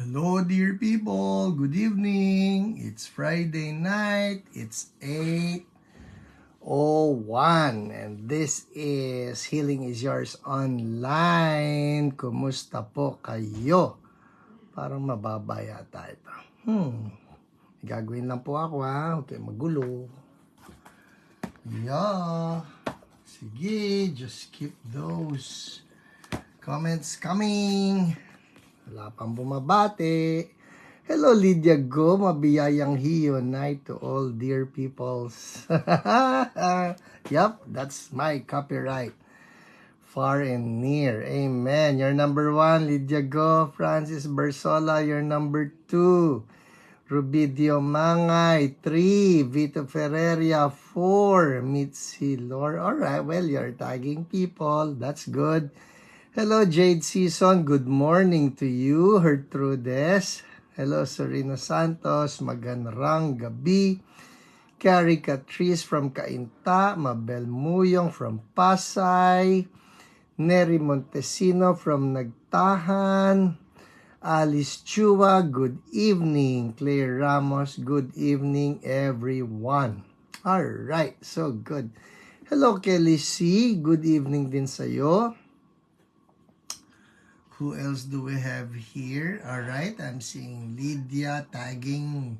Hello dear people, good evening. It's Friday night. It's 8:01 and this is Healing is Yours Online. Kumusta po kayo? Parang mababa yata ito. Gagawin lang po ako ha. Okay, magulo. Yeah. Sige, just keep those comments coming. Wala pang bumabate. Hello, Lydia Go. Mabiyayang hiyo night to all dear peoples. Yup, that's my copyright. Far and near. Amen. You're number 1, Lydia Go. Francis Bersola, you're number 2. Rubidio Mangay, 3. Vito Ferreria, 4. Mitzi Lord. Alright, well, you're tagging people. That's good. Hello, Jade Season. Good morning to you. Gertrudes. Hello, Serena Santos. Magandang gabi. Carrie Catrice from Cainta. Mabel Muyong from Pasay. Neri Montesino from Nagtahan. Alice Chua, good evening. Claire Ramos, good evening, everyone. All right, so good. Hello, Kelly C. Good evening din sa'yo. Who else do we have here? All right, I'm seeing Lydia tagging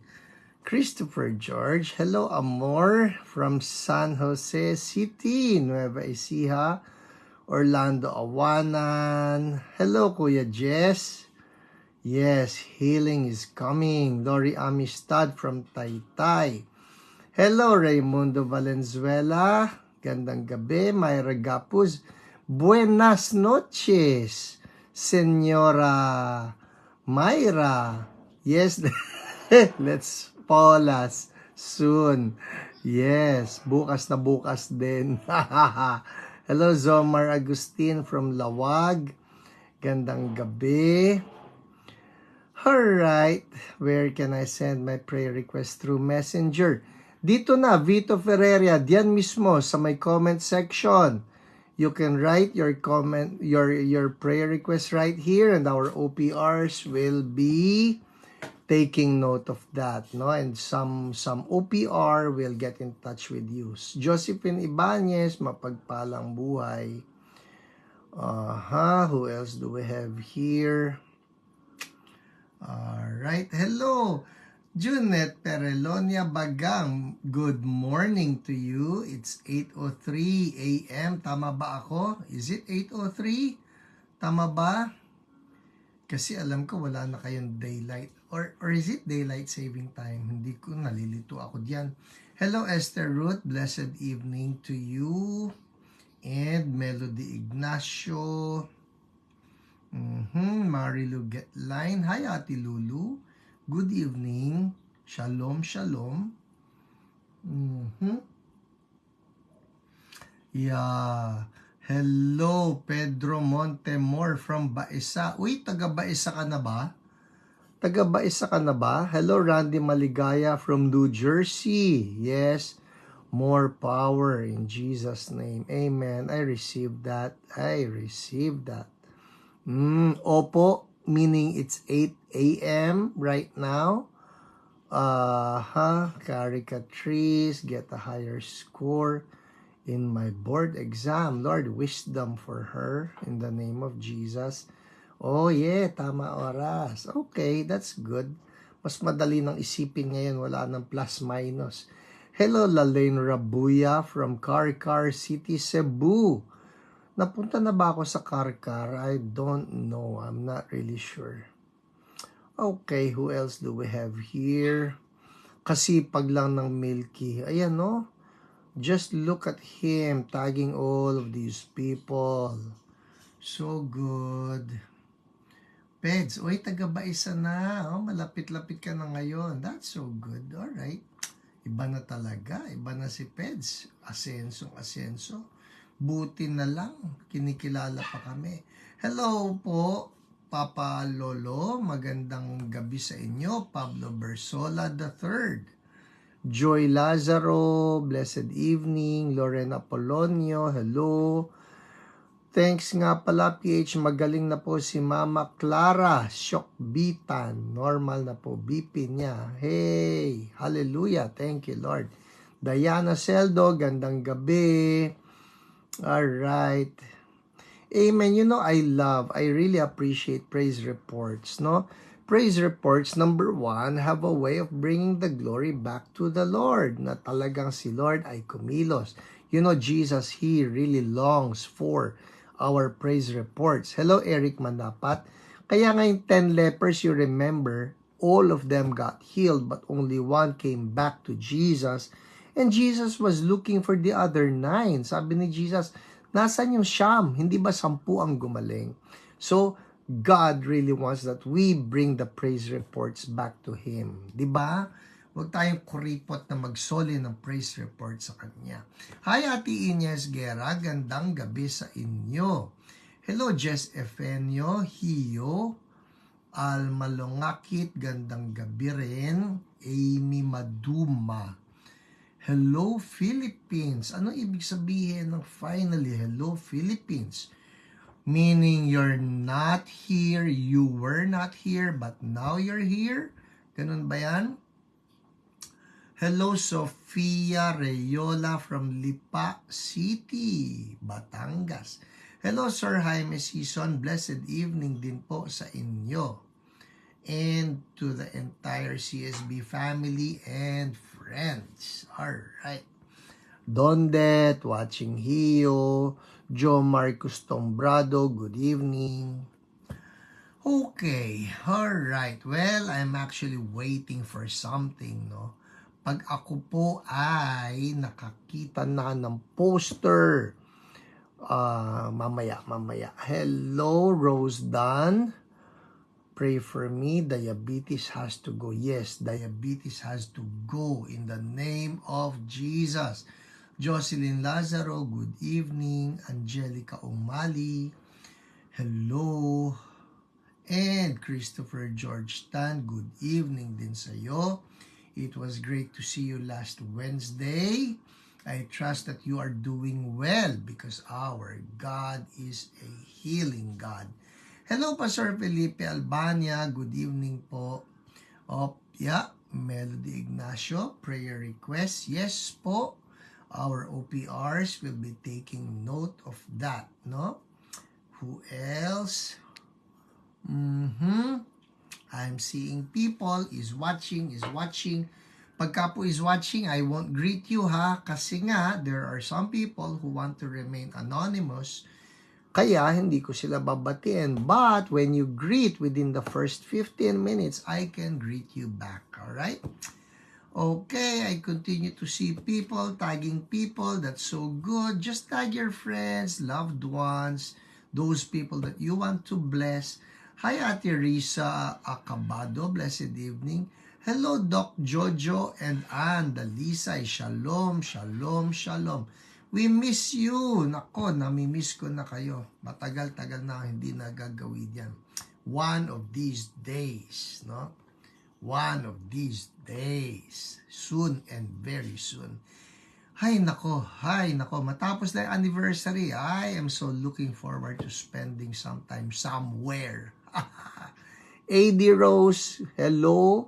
Christopher George. Hello, Amor from San Jose City, Nueva Ecija. Orlando Awanan. Hello, Kuya Jess. Yes, healing is coming. Lori Amistad from Taytay. Hello, Raimundo Valenzuela. Gandang gabi. Mayra Gapuz. Buenas noches, Señora Mayra. Yes, let's Paulas soon. Yes, bukas na bukas din. Hello, Zomar Agustin from Lawag. Gandang gabi. Alright, where can I send my prayer request? Through Messenger. Dito na, Vito Ferreira, diyan mismo sa my comment section. You can write your comment, your prayer request right here, and our OPRs will be taking note of that, no? And some OPR will get in touch with you. Josephine Ibanez, mapagpalang buhay. Who else do we have here? Alright, hello, Junet Perelonia Bagang. Good morning to you. It's 8:03 a.m. Tama ba ako? Is it 8:03? Tama ba? Kasi alam ko wala na kayong daylight. Or is it daylight saving time? Hindi ko, nalilito ako diyan. Hello, Esther Ruth. Blessed evening to you. And Melody Ignacio. Marilu Getline. Hi, Ate Lulu. Good evening. Shalom, shalom. Yeah. Hello, Pedro Montemor from Baisa. Uy, taga Baisa ka na ba? Taga Baisa ka na ba? Hello, Randy Maligaya from New Jersey. Yes, more power in Jesus' name. Amen. I received that. I received that. Opo, meaning it's 8 a.m. right now. Caricatrice, get a higher score in my board exam. Lord, wisdom for her in the name of Jesus. Oh yeah, tama oras. Okay, that's good. Mas madali nang isipin ngayon, wala nang plus minus. Hello, Lalaine Rabuya from Carcar City, Cebu. Napunta na ba ako sa Carcar? I don't know. I'm not really sure. Okay, who else do we have here? Kasipag lang ng Milky. Ayan, no? Just look at him tagging all of these people. So good. Peds, oy, taga-Baisa na. Oh, malapit-lapit ka na ngayon. That's so good. Alright. Iba na talaga. Iba na si Peds. Asenso. Buti na lang. Kinikilala pa kami. Hello po, Papa Lolo. Magandang gabi sa inyo. Pablo Bersola III. Joy Lazaro. Blessed evening. Lorena Polonio. Hello. Thanks nga pala, PH. Magaling na po si Mama Clara. Shock Bitan. Normal na po BP niya. Hey! Hallelujah. Thank you, Lord. Diana Seldo, gandang gabi. Alright. Amen. You know, I really appreciate praise reports, no? Praise reports, number one, have a way of bringing the glory back to the Lord, na talagang si Lord ay kumilos. You know, Jesus, He really longs for our praise reports. Hello, Eric Mandapat. Kaya nga yung 10 lepers, you remember, all of them got healed, but only one came back to Jesus. And Jesus was looking for the other 9. Sabi ni Jesus, nasan yung siyam? Hindi ba 10 ang gumaling? So, God really wants that we bring the praise reports back to Him. Diba? Huwag tayong kuripot na magsoli ng praise report sa Kanya. Hi, Ate Ines Guerra. Gandang gabi sa inyo. Hello, Jess Efenio, Hiyo, Almalongakit. Gandang gabi rin. Amy Maduma. Hello, Philippines. Ano ibig sabihin ng finally, hello, Philippines? Meaning you're not here, you were not here, but now you're here? Ganun ba yan? Hello, Sofia Reyola from Lipa City, Batangas. Hello, Sir Jaime Sison. Blessed evening din po sa inyo. And to the entire CSB family and friends. Alright. Dondet, watching Hio, Joe Marcus Tombrado, good evening. Okay, alright. Well, I'm actually waiting for something, no? Pag ako po ay nakakita na ng poster, mamaya. Hello, Rose Dan. Pray for me. Diabetes has to go. Yes, diabetes has to go in the name of Jesus. Jocelyn Lazaro, good evening. Angelica Umali, hello. And Christopher George Tan, good evening din sa'yo. It was great to see you last Wednesday. I trust that you are doing well because our God is a healing God. Hello, Pastor Felipe Albania. Good evening po. Melody Ignacio, prayer request. Yes po. Our OPRs will be taking note of that, no? Who else? I'm seeing people is watching. Pagka po is watching, I won't greet you ha, kasi nga, there are some people who want to remain anonymous, kaya hindi ko sila babatiin. But when you greet within the first 15 minutes, I can greet you back, alright? Okay, I continue to see people, tagging people. That's so good. Just tag your friends, loved ones, those people that you want to bless. Hi, Ate Risa Acabado. Blessed evening. Hello, Doc Jojo and Ann Dalisay. Shalom, shalom, shalom. We miss you. Nako, namimiss ko na kayo. Matagal-tagal na hindi nagagawin yan. One of these days, no? One of these days. Soon and very soon. Hay nako. Matapos na yung anniversary, I am so looking forward to spending some time somewhere. AD Rose, hello.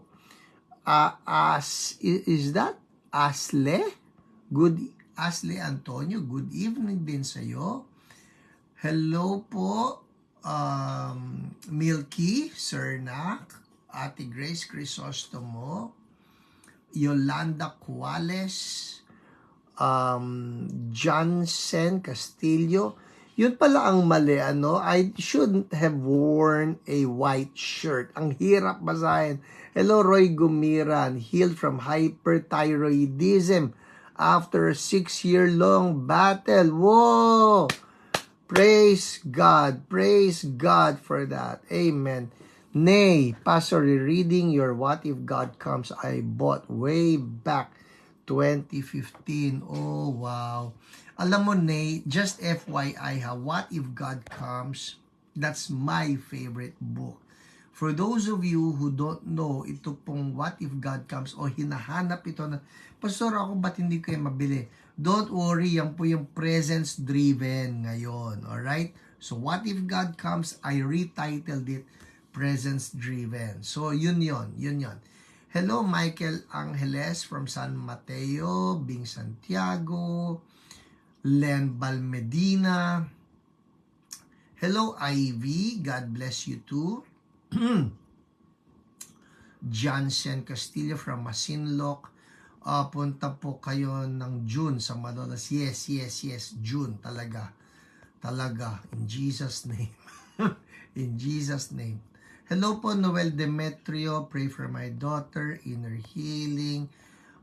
Is that Asle? Asle Antonio, good evening din sa'yo. Hello po, Milky, Sir Nak, Ate Grace Crisostomo, Yolanda Cuales, Johnson Castillo. Yun pala ang mali, ano? I shouldn't have worn a white shirt. Ang hirap basahin. Hello, Roy Gumiran, healed from hyperthyroidism after a 6-year-long battle. Whoa! Praise God for that. Amen. Nay, Pastor, reading your What If God Comes I bought way back 2015. Oh, wow. Alam mo, Nay, just FYI ha, What If God Comes, that's my favorite book. For those of you who don't know, ito pong What If God Comes o hinahanap ito na, Pastor, ako ba't hindi kayo mabili? Don't worry, yan po yung presence-driven ngayon. Alright? So, what if God comes? I retitled it, presence-driven. So, yun. Hello, Michael Angeles from San Mateo, Bing Santiago, Len Balmedina. Hello, Ivy. God bless you too. Johnson Castillo from Masinloc. Punta po kayo ng June sa Malolos. Yes. June talaga. In Jesus' name. In Jesus' name. Hello po, Noel Demetrio. Pray for my daughter, inner healing.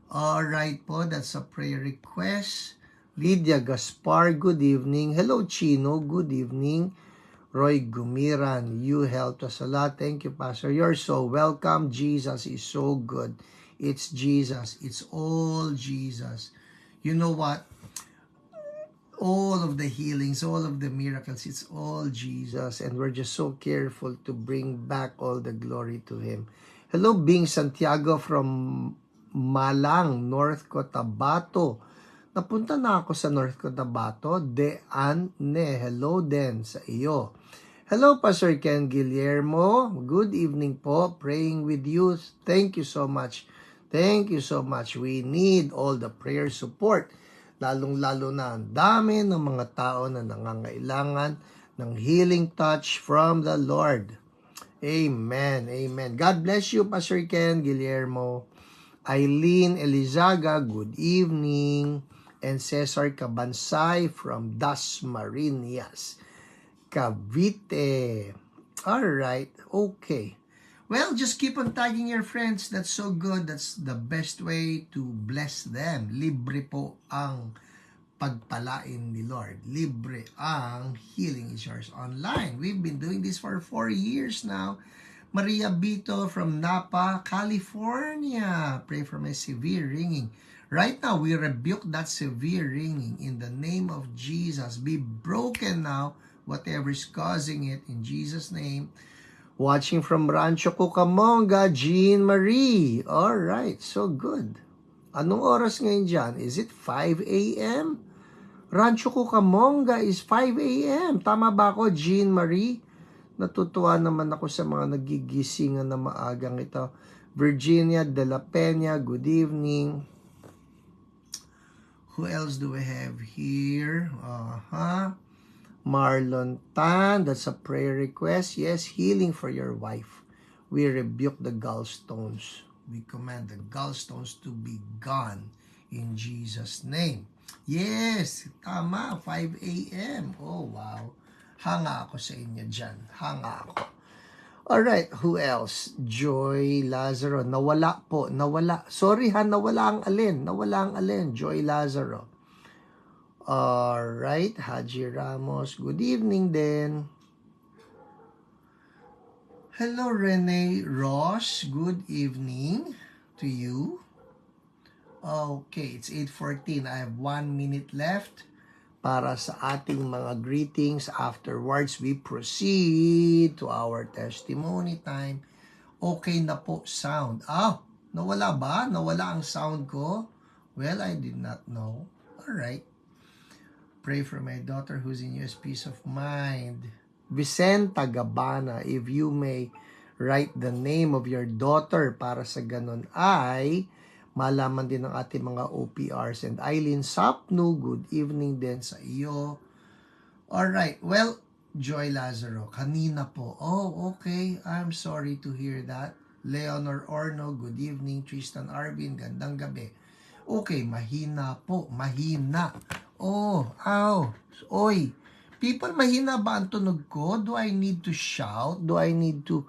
Alright po, that's a prayer request. Lydia Gaspar, good evening. Hello, Chino, good evening. Roy Gumiran, you helped us a lot. Thank you, Pastor. You're so welcome. Jesus is so good. It's Jesus. It's all Jesus. You know what? All of the healings, all of the miracles, it's all Jesus. And we're just so careful to bring back all the glory to Him. Hello, Bing Santiago from Malang, North Cotabato. Napunta na ako sa North Cotabato. Deanne, hello din sa iyo. Hello, Pastor Ken Guillermo. Good evening po. Praying with you. Thank you so much. Thank you so much. We need all the prayer support. Lalong-lalo na ang dami ng mga tao na nangangailangan ng healing touch from the Lord. Amen. Amen. God bless you, Pastor Ken Guillermo. Eileen Elizaga, good evening. And Cesar Cabansay from Dasmariñas, Cavite. Alright, okay. Well, just keep on tagging your friends. That's so good. That's the best way to bless them. Libre po ang pagpalain ni Lord. Libre ang Healing is Yours online. We've been doing this for 4 years now. Maria Bito from Napa, California. Pray for my severe ringing. Right now, we rebuke that severe ringing in the name of Jesus. Be broken now, whatever is causing it, in Jesus' name. Watching from Rancho Cucamonga, Jean Marie. Alright, so good. Anong oras ngayon dyan? Is it 5 a.m.? Rancho Cucamonga is 5 a.m. Tama ba ako, Jean Marie? Natutuwa naman ako sa mga nagigisingan na maagang ito. Virginia de la Peña, good evening. Who else do we have here? Marlon Tan, that's a prayer request. Yes, healing for your wife. We rebuke the gallstones. We command the gallstones to be gone in Jesus' name. Yes, tama, 5 a.m. Oh, wow. Hanga ako sa inyo dyan. Hanga ako. Alright, who else? Joy Lazaro. Nawala po. Nawala. Sorry ha, nawala ang alin. Nawala ang alin. Joy Lazaro. Alright, Haji Ramos. Good evening din. Hello, Rene Ross. Good evening to you. Okay, it's 8:14. I have 1 minute left para sa ating mga greetings. Afterwards, we proceed to our testimony time. Okay na po sound. Nawala ba? Nawala ang sound ko? Well, I did not know. Alright. Pray for my daughter who's in US, peace of mind. Vicenta Gabana, if you may write the name of your daughter para sa ganun ay malaman din ng ating mga OPRs. And Eileen Sapnu, good evening din sa iyo. Alright, well, Joy Lazaro, kanina po. Oh, okay, I'm sorry to hear that. Leonor Orno, good evening. Tristan Arvin, gandang gabi. Okay, mahina po, mahina. Oh, oy. People, mahina ba ang tunog ko? Do I need to shout? Do I need to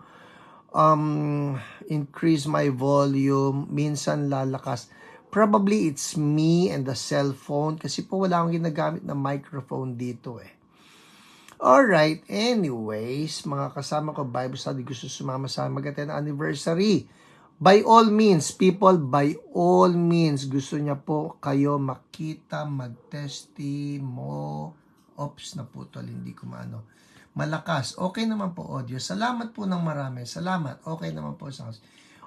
increase my volume? Minsan lalakas. Probably it's me and the cell phone kasi po wala akong ginagamit na microphone dito eh. Alright, anyways, mga kasama ko, Bible study, gusto sumama sa mag-attend anniversary. By all means, people, by all means, gusto niya po kayo makita, mag-testimo. Oops, naputol, hindi ko maano. Malakas, okay naman po audio. Salamat po ng marami, salamat, okay naman po sa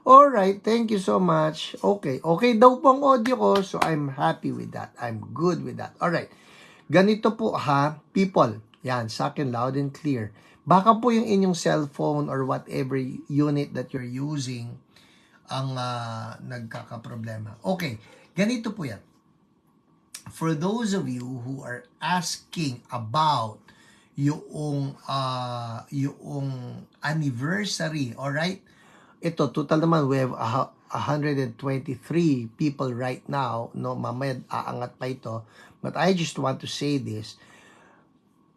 Alright, thank you so much. Okay, okay daw po ang audio ko, so I'm happy with that. I'm good with that. Alright, ganito po ha, people. Yan, sa akin loud and clear. Baka po yung inyong cellphone or whatever unit that you're using ang nagkakaproblema. Okay, ganito po yan. For those of you who are asking about yung anniversary, alright? Ito, total naman, we have 123 people right now, no? Mamaya aangat pa ito. But I just want to say this.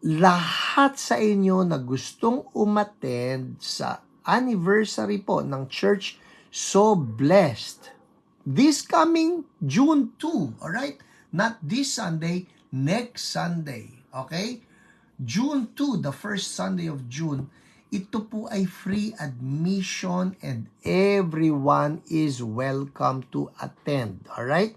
Lahat sa inyo na gustong umattend sa anniversary po ng church, so blessed. This coming June 2, alright? Not this Sunday, next Sunday, okay? June 2, the first Sunday of June, ito po ay free admission and everyone is welcome to attend, alright?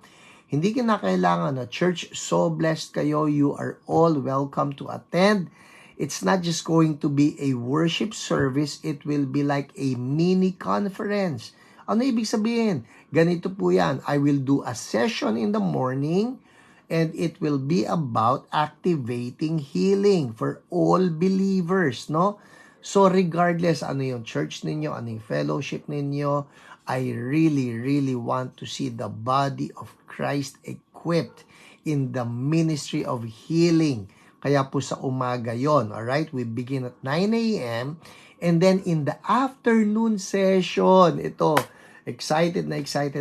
Hindi kinakailangan na church, so blessed kayo, you are all welcome to attend. It's not just going to be a worship service, it will be like a mini conference. Ano ibig sabihin? Ganito po yan, I will do a session in the morning and it will be about activating healing for all believers, no? So regardless ano yung church ninyo, ano yung fellowship ninyo, I really want to see the body of Christ equipped in the ministry of healing. Kaya po sa umaga yon, alright? We begin at 9 a.m. and then in the afternoon session, ito, excited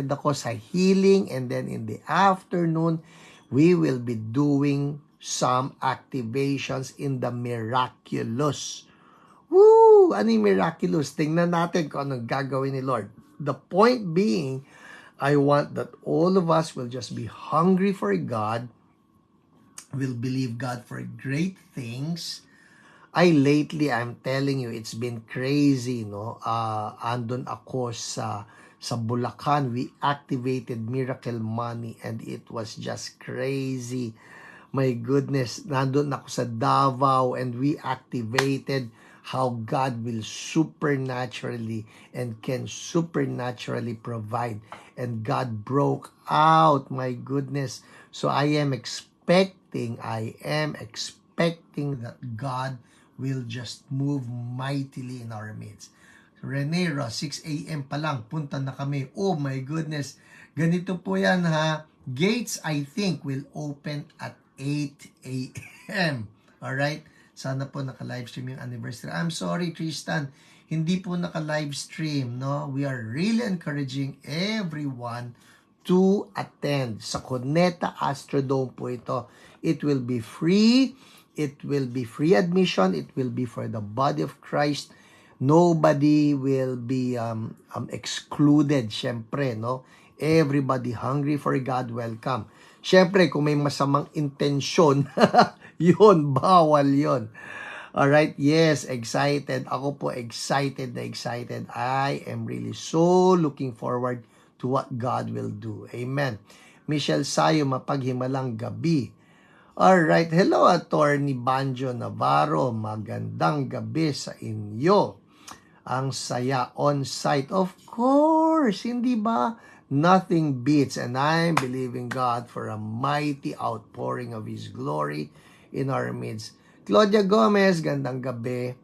ako sa healing, and then in the afternoon, we will be doing some activations in the miraculous. Woo! Ano yung miraculous? Tingnan natin kung anong gagawin ni Lord. The point being, I want that all of us will just be hungry for God, will believe God for great things. Lately, I'm telling you, it's been crazy, no? Andun ako sa Bulacan, we activated Miracle Money and it was just crazy. My goodness, nandun ako sa Davao and we activated how God will supernaturally and can supernaturally provide. And God broke out, my goodness. So I am expecting that God will just move mightily in our midst. Renero, 6 a.m. pa lang, punta na kami. Oh my goodness. Ganito po yan ha. Gates, I think, will open at 8 a.m. Alright? Sana po naka-livestream yung anniversary. I'm sorry, Tristan. Hindi po naka-livestream, no? We are really encouraging everyone to attend. Sa Cuneta Astrodome po ito. It will be free. It will be free admission. It will be for the body of Christ. Nobody will be excluded, syempre, no? Everybody hungry for God, welcome. Syempre, kung may masamang intensyon, yun, bawal yun. Alright, yes, excited. Ako po excited. I am really so looking forward to what God will do. Amen. Michelle Sayo, mapaghimalang gabi. Alright, hello Attorney Banjo Navarro. Magandang gabi sa inyo. Ang saya on-site. Of course, hindi ba? Nothing beats, and I'm believing God for a mighty outpouring of His glory in our midst. Claudia Gomez, gandang gabi.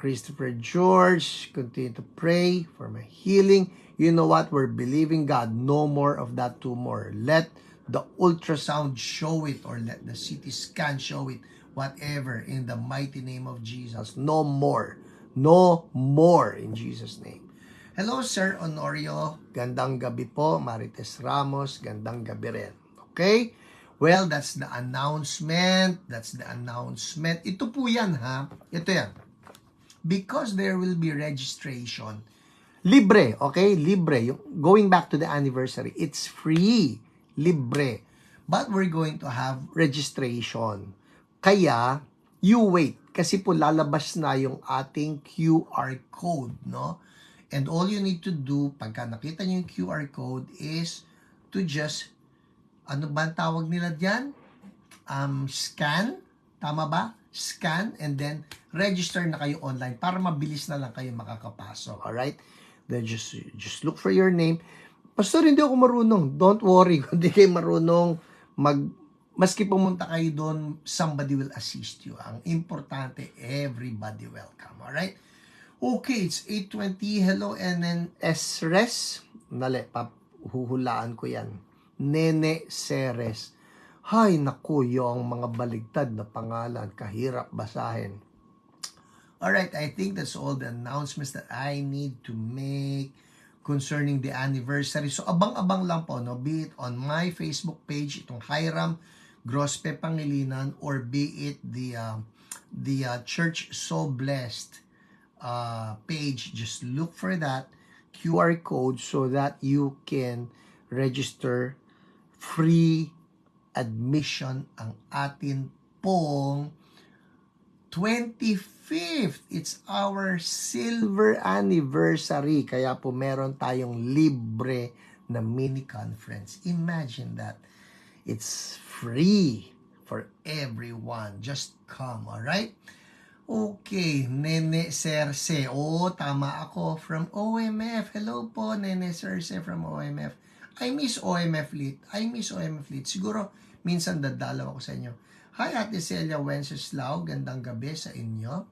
Christopher George, continue to pray for my healing. You know what? We're believing God. No more of that tumor. Let the ultrasound show it, or let the CT scan show it. Whatever, in the mighty name of Jesus. No more. No more in Jesus' name. Hello, Sir Honorio. Gandang gabi po. Marites Ramos, gandang gabi rin. Okay? Well, that's the announcement. Ito po yan, ha? Ito yan. Because there will be registration. Libre, okay? Libre. Going back to the anniversary, it's free. Libre. But we're going to have registration. Kaya, you wait. Kasi po lalabas na yung ating QR code, no? And all you need to do, pagka nakita nyo yung QR code, is to just, ano ba ang tawag nila dyan? Scan? Tama ba? Scan and then register na kayo online para mabilis na lang kayo makakapasok. Alright? Then just look for your name. Pastor, hindi ako marunong. Don't worry. Kung hindi kayo marunong, maski pumunta kayo doon, somebody will assist you. Ang importante, everybody welcome. Alright? Okay, it's 8:20. Hello, NNS Res. Dali, huhulaan ko yan. Nene Ceres. Hay, naku, yung mga baligtad na pangalan. Kahirap basahin. Alright, I think that's all the announcements that I need to make concerning the anniversary. So, abang-abang lang po, no? Be it on my Facebook page, itong Hiram Grospe Pangilinan, or be it the Church So Blessed page. Just look for that QR code so that you can register. Free admission ang atin pong 25th. It's our silver anniversary. Kaya po meron tayong libre na mini conference. Imagine that. It's free for everyone. Just come, alright? Okay, Nene Cerce. Oh, tama ako. From OMF. Hello po, Nene Cerce from OMF. I miss OMF Lit. Siguro, minsan dadalaw ako sa inyo. Hi, Ate Celia Wenceslao. Gandang gabi sa inyo.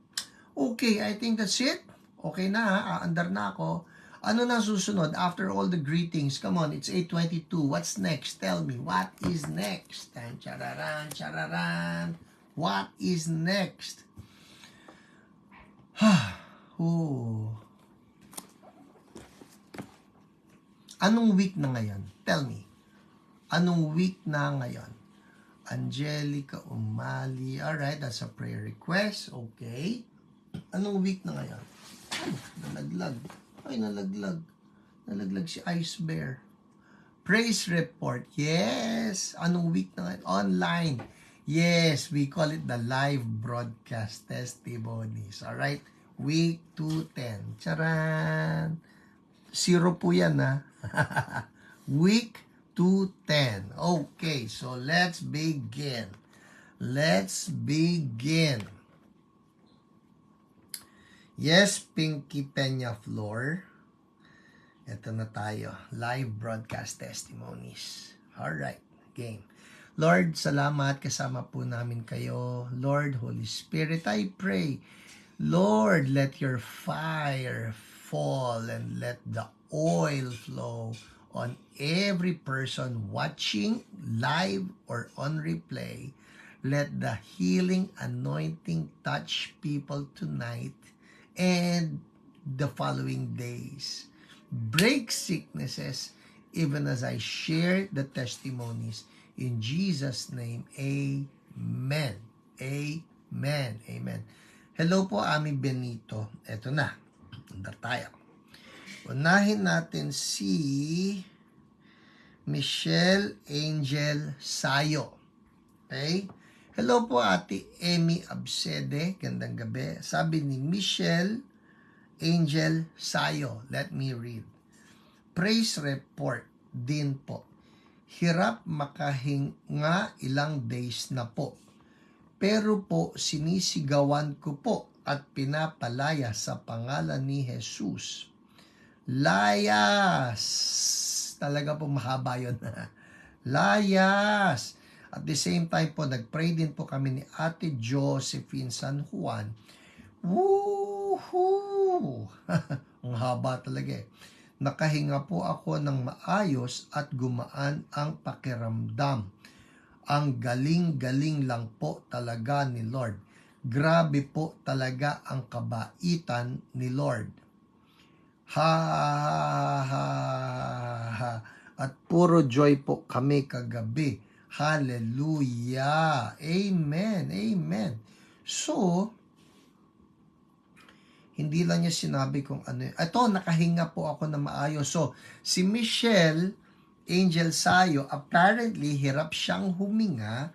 Okay, I think that's it. Okay na ha. Aandar na ako. Ano na susunod? After all the greetings. Come on, it's 8:22. What's next? Tell me. What is next? Chararan, chararan. What is next? Oh. Anong week na ngayon? Tell me. Anong week na ngayon? Angelica Umali. Alright, that's a prayer request. Okay. Anong week na ngayon? Ay, nalaglag. Nalaglag si Ice Bear. Praise report. Yes. Anong week na ngayon? Online. Yes, we call it the live broadcast testimonies. Alright? Week 210. Charan! 0 po yan, ha? Week 210. Okay, so let's begin. Yes, Pinky Peña Floor. Ito na tayo. Live broadcast testimonies. Alright, game. Lord, salamat. Kasama po namin kayo. Lord, Holy Spirit, I pray. Lord, let your fire fall and let the oil flow on every person watching live or on replay. Let the healing anointing touch people tonight and the following days. Break sicknesses even as I share the testimonies. In Jesus' name, amen. Amen. Amen. Hello po, Ami Benito. Eto na. Andar tayo. Unahin natin si Michelle Angel Sayo. Okay? Hello po, Ate Emmy Absede. Gandang gabi. Sabi ni Michelle Angel Sayo. Let me read. Praise report din po. Hirap makahinga ilang days na po. Pero po sinisigawan ko po at pinapalaya sa pangalan ni Jesus. Layas! Talaga po mahaba yun. Layas! At the same time po, nagpray din po kami ni Ate Josephine San Juan. Woohoo! Ang haba talaga eh. Nakahinga po ako ng maayos at gumaan ang pakiramdam. Ang galing-galing lang po talaga ni Lord. Grabe po talaga ang kabaitan ni Lord. Ha, ha, ha. At puro joy po kami kagabi. Hallelujah. Amen. Amen. So, hindi lang niya sinabi kung ano. Ito, nakahinga po ako na maayos. So, si Michelle Angel Sayo, apparently, hirap siyang huminga,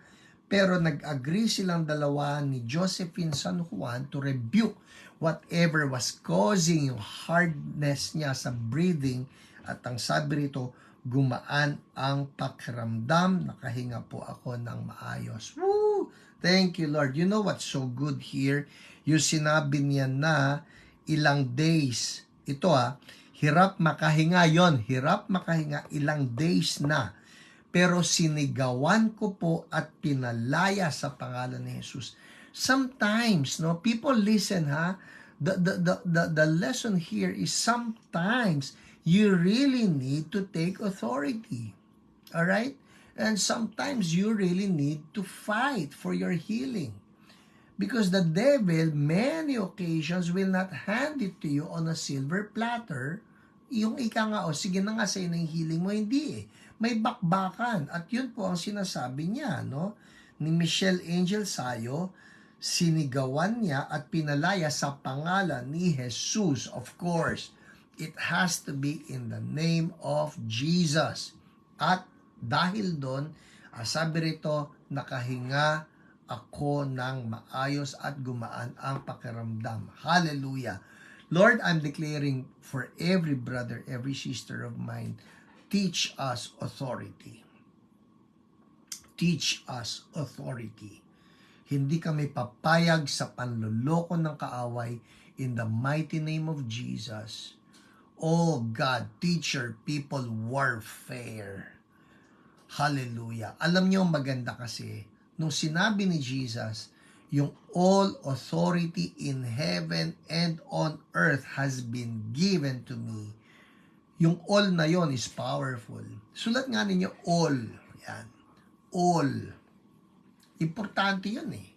pero nag-agree silang dalawa ni Josephine San Juan to rebuke whatever was causing yung hardness niya sa breathing. At ang sabi rito, gumaan ang pakiramdam. Nakahinga po ako ng maayos. Woo! Thank you, Lord. You know what's so good here? Yung sinabi niya na ilang days. Ito Hirap makahinga yon, hirap makahinga, ilang days na. Pero sinigawan ko po at pinalaya sa pangalan ni Jesus. Sometimes, no, people listen, ha? The lesson here is sometimes you really need to take authority. All right? And sometimes you really need to fight for your healing. Because the devil, many occasions, will not hand it to you on a silver platter. Yung ika nga, sige na nga sa'yo na yung healing mo, hindi eh. May bakbakan. At yun po ang sinasabi niya, no? Ni Michelle Angel Sayo, sinigawan niya at pinalaya sa pangalan ni Jesus. Of course, it has to be in the name of Jesus. At dahil doon, sabi rito, nakahinga ako ng maayos at gumaan ang pakiramdam. Hallelujah. Lord, I'm declaring for every brother, every sister of mine, teach us authority. Teach us authority. Hindi kami papayag sa panloloko ng kaaway in the mighty name of Jesus. Oh God, teach your people warfare. Hallelujah. Alam niyo, maganda kasi, nung sinabi ni Jesus, yung all authority in heaven and on earth has been given to me. Yung all na yon is powerful. Sulat nga ninyo all. Yan. All. Importante yun eh.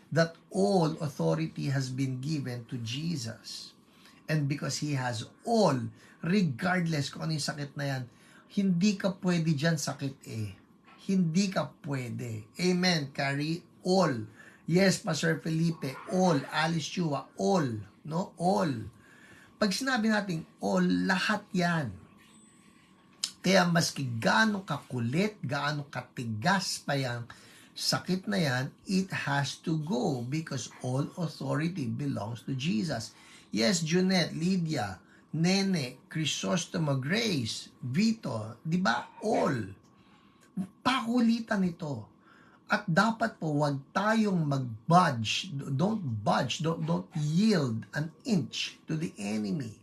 That all authority has been given to Jesus. And because He has all, regardless kung ano yung sakit na yan, hindi ka pwede dyan sakit eh. Hindi ka pwede. Amen, Carrie. All. Yes, Pastor Felipe. All. Alice Chua. All. No? All. Pag sinabi natin all, lahat yan. Kaya maski gaano kakulit, gaano katigas pa yung sakit na yan, it has to go because all authority belongs to Jesus. Yes, Junette, Lydia, Nene, Crisostomo, Grace, Vito, di ba? All. Pakulitan ito. At dapat po, wag tayong mag-budge. Don't budge. Don't yield an inch to the enemy.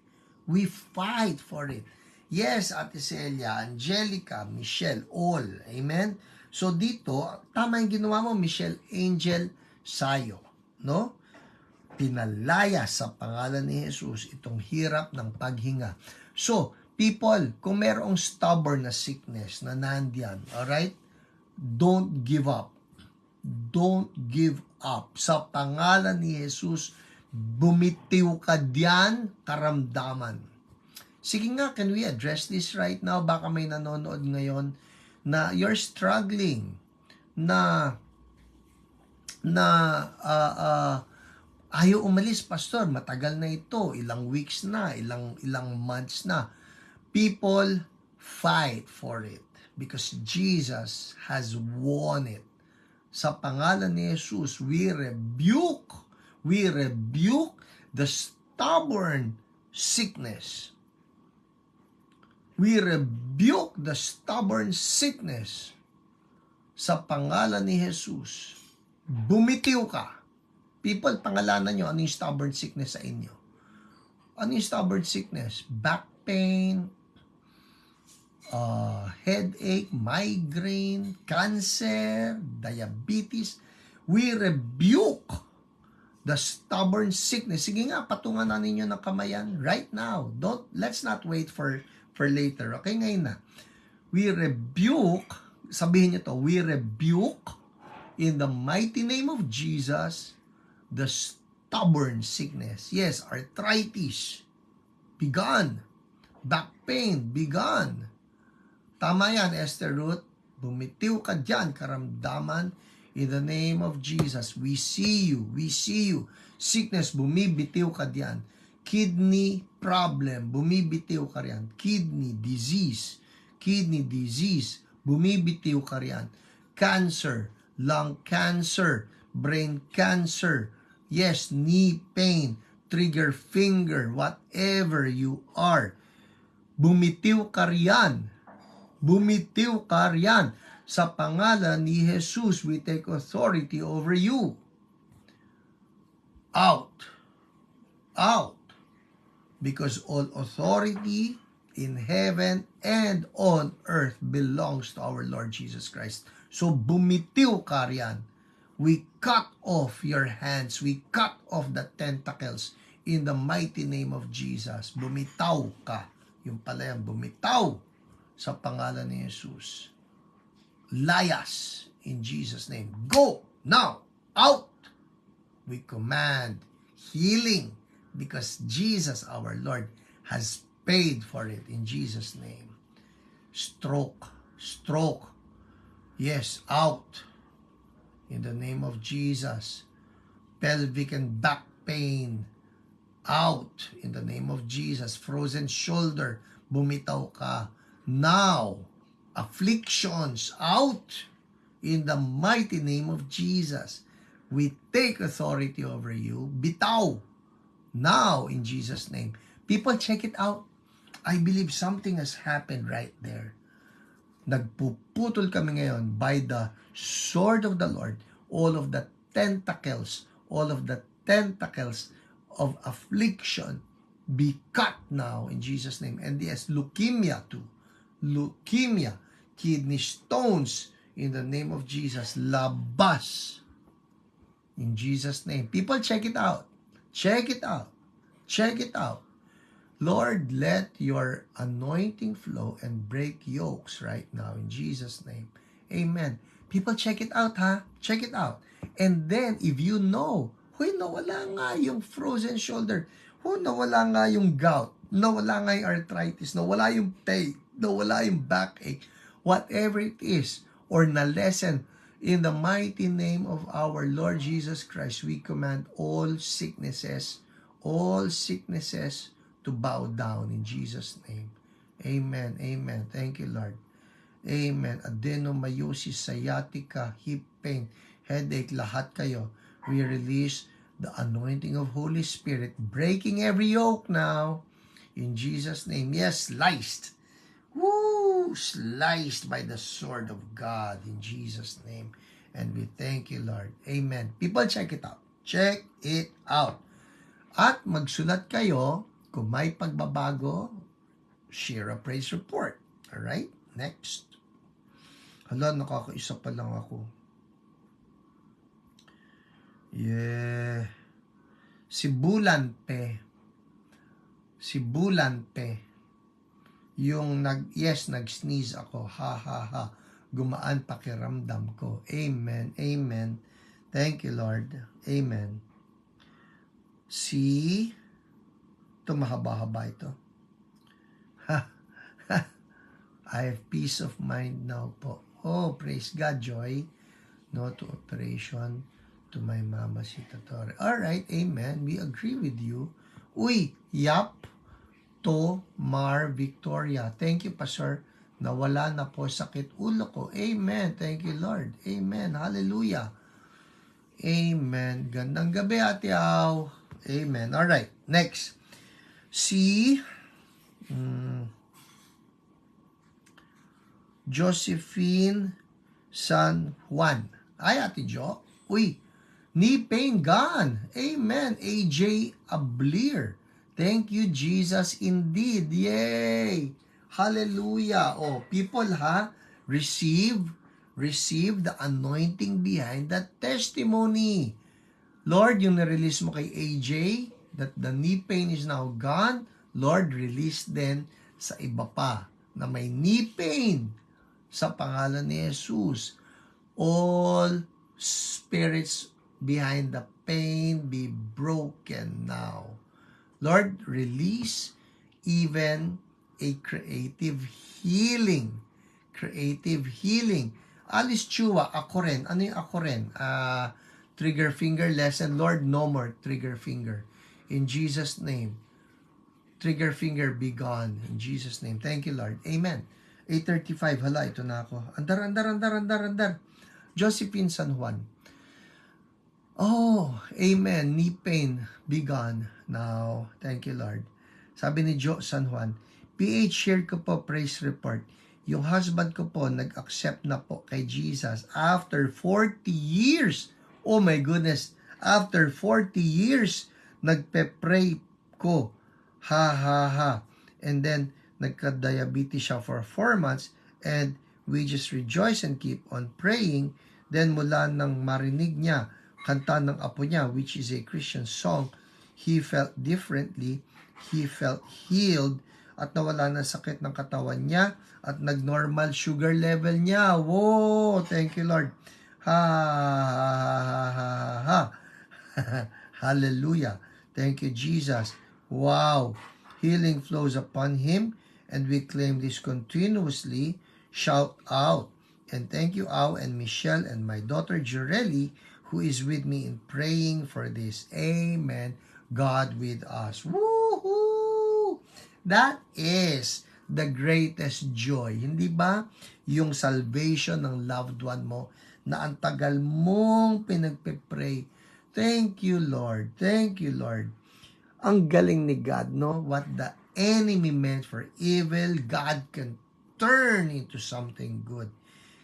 We fight for it. Yes, Ate Celia, Angelica, Michelle, all. Amen? So dito, tama yung ginawa mo, Michelle Angel Sayo. No? Pinalaya sa pangalan ni Jesus itong hirap ng paghinga. So, people, kung merong stubborn na sickness na nandiyan, alright? Don't give up. Don't give up. Sa pangalan ni Jesus, bumitiw ka diyan, karamdaman. Sige nga, can we address this right now? Baka may nanonood ngayon na you're struggling, na ayaw umalis, pastor, matagal na ito, ilang weeks na, ilang months na. People, fight for it because Jesus has won it. Sa pangalan ni Jesus, we rebuke the stubborn sickness. We rebuke the stubborn sickness. Sa pangalan ni Jesus, bumitiw ka. People, pangalanan nyo, ano yung stubborn sickness sa inyo? Ano yung stubborn sickness? Back pain, headache, migraine, cancer, diabetes. We rebuke the stubborn sickness. Sige nga, patungan na ninyo ng kamayan right now. Let's not wait for later. Okay, ngayon na. We rebuke, sabihin nyo to, we rebuke in the mighty name of Jesus the stubborn sickness. Yes, arthritis, be gone. Back pain, be gone. Tama yan, Esther Ruth. Bumitiw ka dyan, karamdaman. In the name of Jesus, we see you. We see you. Sickness, bumibitiw ka dyan. Kidney problem, bumibitiw ka riyan. Kidney disease, bumibitiw ka riyan. Cancer, lung cancer, brain cancer, yes, knee pain, trigger finger, whatever you are. Bumitiw ka riyan. Bumitiw ka riyan. Sa pangalan ni Jesus, we take authority over you. Out. Out. because all authority in heaven and on earth belongs to our Lord Jesus Christ. So bumitiw ka riyan. We cut off your hands. We cut off the tentacles in the mighty name of Jesus. Bumitaw ka. Yung pala yan, bumitaw sa pangalan ni Jesus. Layas in Jesus' name. Go now. Out. We command healing because Jesus, our Lord, has paid for it in Jesus' name. Stroke. Yes, out. In the name of Jesus. Pelvic and back pain, out. In the name of Jesus. Frozen shoulder, bumitaw ka. Now, afflictions, out. In the mighty name of Jesus. We take authority over you. Bitaw. Now, in Jesus' name. People, check it out. I believe something has happened right there. Nagpuputol kami ngayon by the sword of the Lord, all of the tentacles of affliction be cut now in Jesus' name. And yes, leukemia too. Leukemia, kidney stones, in the name of Jesus, labas. In Jesus' name. People, check it out. Check it out. Check it out. Lord, let your anointing flow and break yokes right now in Jesus' name. Amen. People, check it out, ha? Check it out. And then, if you know, nawala nga yung frozen shoulder, nawala nga yung gout, nawala nga yung arthritis, nawala yung pain, nawala yung backache, whatever it is, or na-lessen, in the mighty name of our Lord Jesus Christ, we command all sicknesses to bow down in Jesus' name. Amen. Amen. Thank you, Lord. Amen. Adenomyosis, sciatica, hip pain, headache, lahat kayo. We release the anointing of Holy Spirit, breaking every yoke now. In Jesus' name. Yes, sliced. Woo! Sliced by the sword of God in Jesus' name. And we thank you, Lord. Amen. People, check it out. Check it out. At magsulat kayo kung may pagbabago, share a praise report. Alright? Next. Hala, nakakaisa pa lang ako. Yeah. Si Bulan Pe. Yung nag-sneeze ako. Ha. Gumaan pakiramdam ko. Amen. Amen. Thank you, Lord. Amen. Ito mahaba-haba ito. I have peace of mind now po. Oh, praise God, Joy. No to operation to my mama, si Tatore. Alright, amen. We agree with you. Uy, yap. To Mar Victoria. Thank you, Pastor. Nawala na po sakit ulo ko. Amen. Thank you, Lord. Amen. Hallelujah. Amen. Gandang gabi, Ate Au. Amen. Alright, next. Si Josephine San Juan. Ay, Ate Jo. Uy, knee pain gone. Amen. AJ Ablir. Thank you, Jesus, indeed. Yay! Hallelujah. Oh, people, receive the anointing behind that testimony. Lord, yung na-release mo kay AJ, that the knee pain is now gone, Lord, release din sa iba pa na may knee pain sa pangalan ni Jesus. All spirits behind the pain be broken now. Lord, release even a creative healing. Creative healing. Alice Chua, ako rin. Ano yung ako rin? Trigger finger lesson. Lord, no more trigger finger. In Jesus' name. Trigger finger be gone. In Jesus' name. Thank you, Lord. Amen. 8:35. Hala, ito na ako. Andar. Josephine San Juan. Oh, amen. Knee pain be gone now. Thank you, Lord. Sabi ni Jo San Juan, PH, share ko po praise report. Yung husband ko po nag-accept na po kay Jesus after 40 years. Oh my goodness. After 40 years, nagpe-pray ko Ha, ha, ha. And then, nagka-diabetes siya for 4 months and we just rejoice and keep on praying. Then, mula nang marinig niya, kanta ng apo niya, which is a Christian song, he felt differently, he felt healed, at nawala na sakit ng katawan niya, at nag-normal sugar level niya. Whoa! Thank you, Lord. Ha, ha, ha, ha, ha. Hallelujah. Thank you, Jesus. Wow. Healing flows upon him, and we claim this continuously. Shout out. And thank you, Au and Michelle and my daughter Jureli, who is with me in praying for this. Amen. God with us. Woohoo! That is the greatest joy. Hindi ba? Yung salvation ng loved one mo na ang tagal mong pinagpe-pray. Thank you, Lord. Thank you, Lord. Ang galing ni God, no? What the enemy meant for evil, God can turn into something good.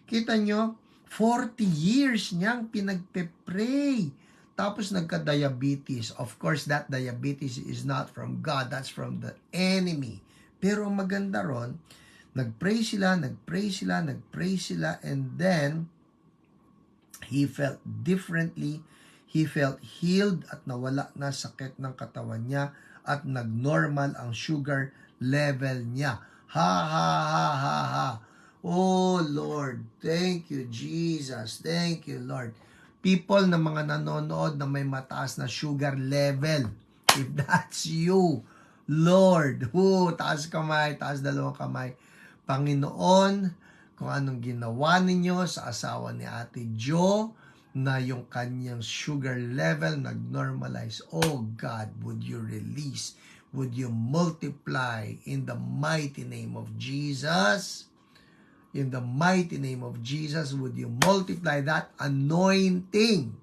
Kita nyo, 40 years niyang pinagpe-pray. Tapos nagka-diabetes. Of course, that diabetes is not from God. That's from the enemy. Pero ang maganda ron, nag-pray sila, and then, he felt differently. He felt healed at nawala na sakit ng katawan niya at nag-normal ang sugar level niya. Ha, ha, ha, ha, ha. Oh, Lord. Thank you, Jesus. Thank you, Lord. People na mga nanonood na may mataas na sugar level. If that's you, Lord. Taas kamay, taas dalawang kamay. Panginoon, kung anong ginawa ninyo sa asawa ni Ate Jo, na yung kanyang sugar level nag-normalize. Oh God, would you release? Would you multiply in the mighty name of Jesus? In the mighty name of Jesus, would you multiply that anointing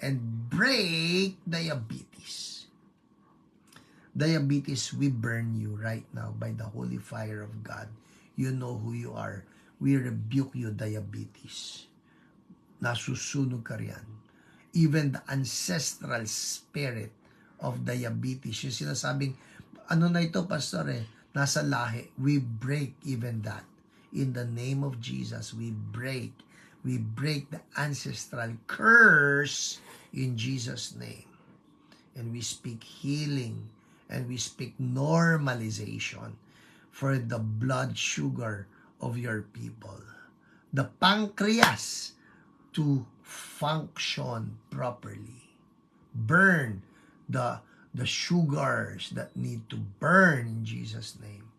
and break diabetes? Diabetes, we burn you right now by the holy fire of God. You know who you are. We rebuke you, diabetes. Nasusunog ka riyan. Even the ancestral spirit of diabetes, yung sinasabing, ano na ito, pastor nasa lahi, we break even that. In the name of Jesus, we break the ancestral curse in Jesus' name. And we speak healing, and we speak normalization for the blood sugar of your people. The pancreas, to function properly. Burn the sugars that need to burn in Jesus' name.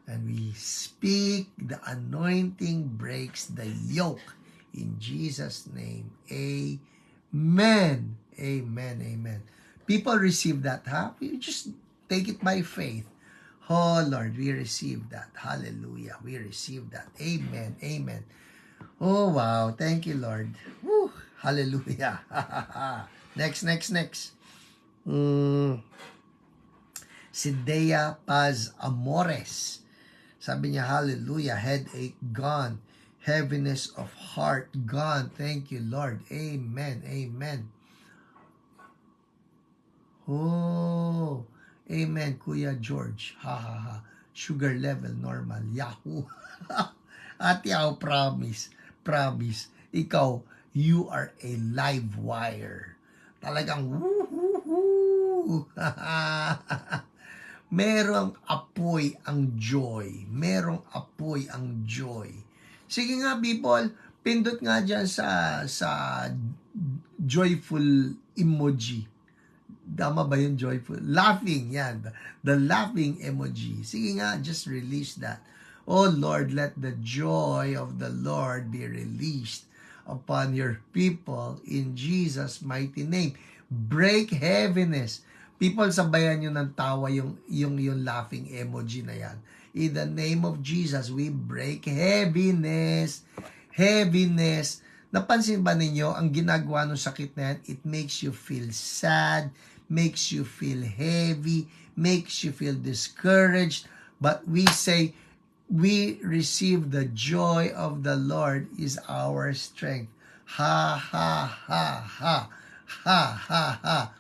And we speak the anointing breaks the yoke in Jesus' name. Amen. Amen. Amen. People receive that, huh? We just take it by faith. Oh Lord, we receive that. Hallelujah. We receive that. Amen. Amen. Oh, wow. Thank you, Lord. Woo. Hallelujah. Next. Si Dea Paz Amores. Sabi niya, hallelujah. Headache gone. Heaviness of heart gone. Thank you, Lord. Amen. Amen. Oh, amen, Kuya George. Ha, ha, ha. Sugar level normal. Yahoo. At yaw, promise. Ikaw, you are a live wire. Talagang woo-hoo-hoo. Merong apoy ang joy. Sige nga, people, pindot nga dyan sa joyful emoji. Tama ba yung joyful? Laughing, yan. The laughing emoji. Sige nga, just release that. Oh Lord, let the joy of the Lord be released upon your people in Jesus' mighty name. Break heaviness. People, sabayan nyo ng tawa yung laughing emoji na yan. In the name of Jesus, we break heaviness. Napansin ba ninyo, ang ginagawa ng sakit na yan, it makes you feel sad, makes you feel heavy, makes you feel discouraged. But we say, we receive the joy of the Lord is our strength. Ha, ha, ha, ha. Ha, ha, ha.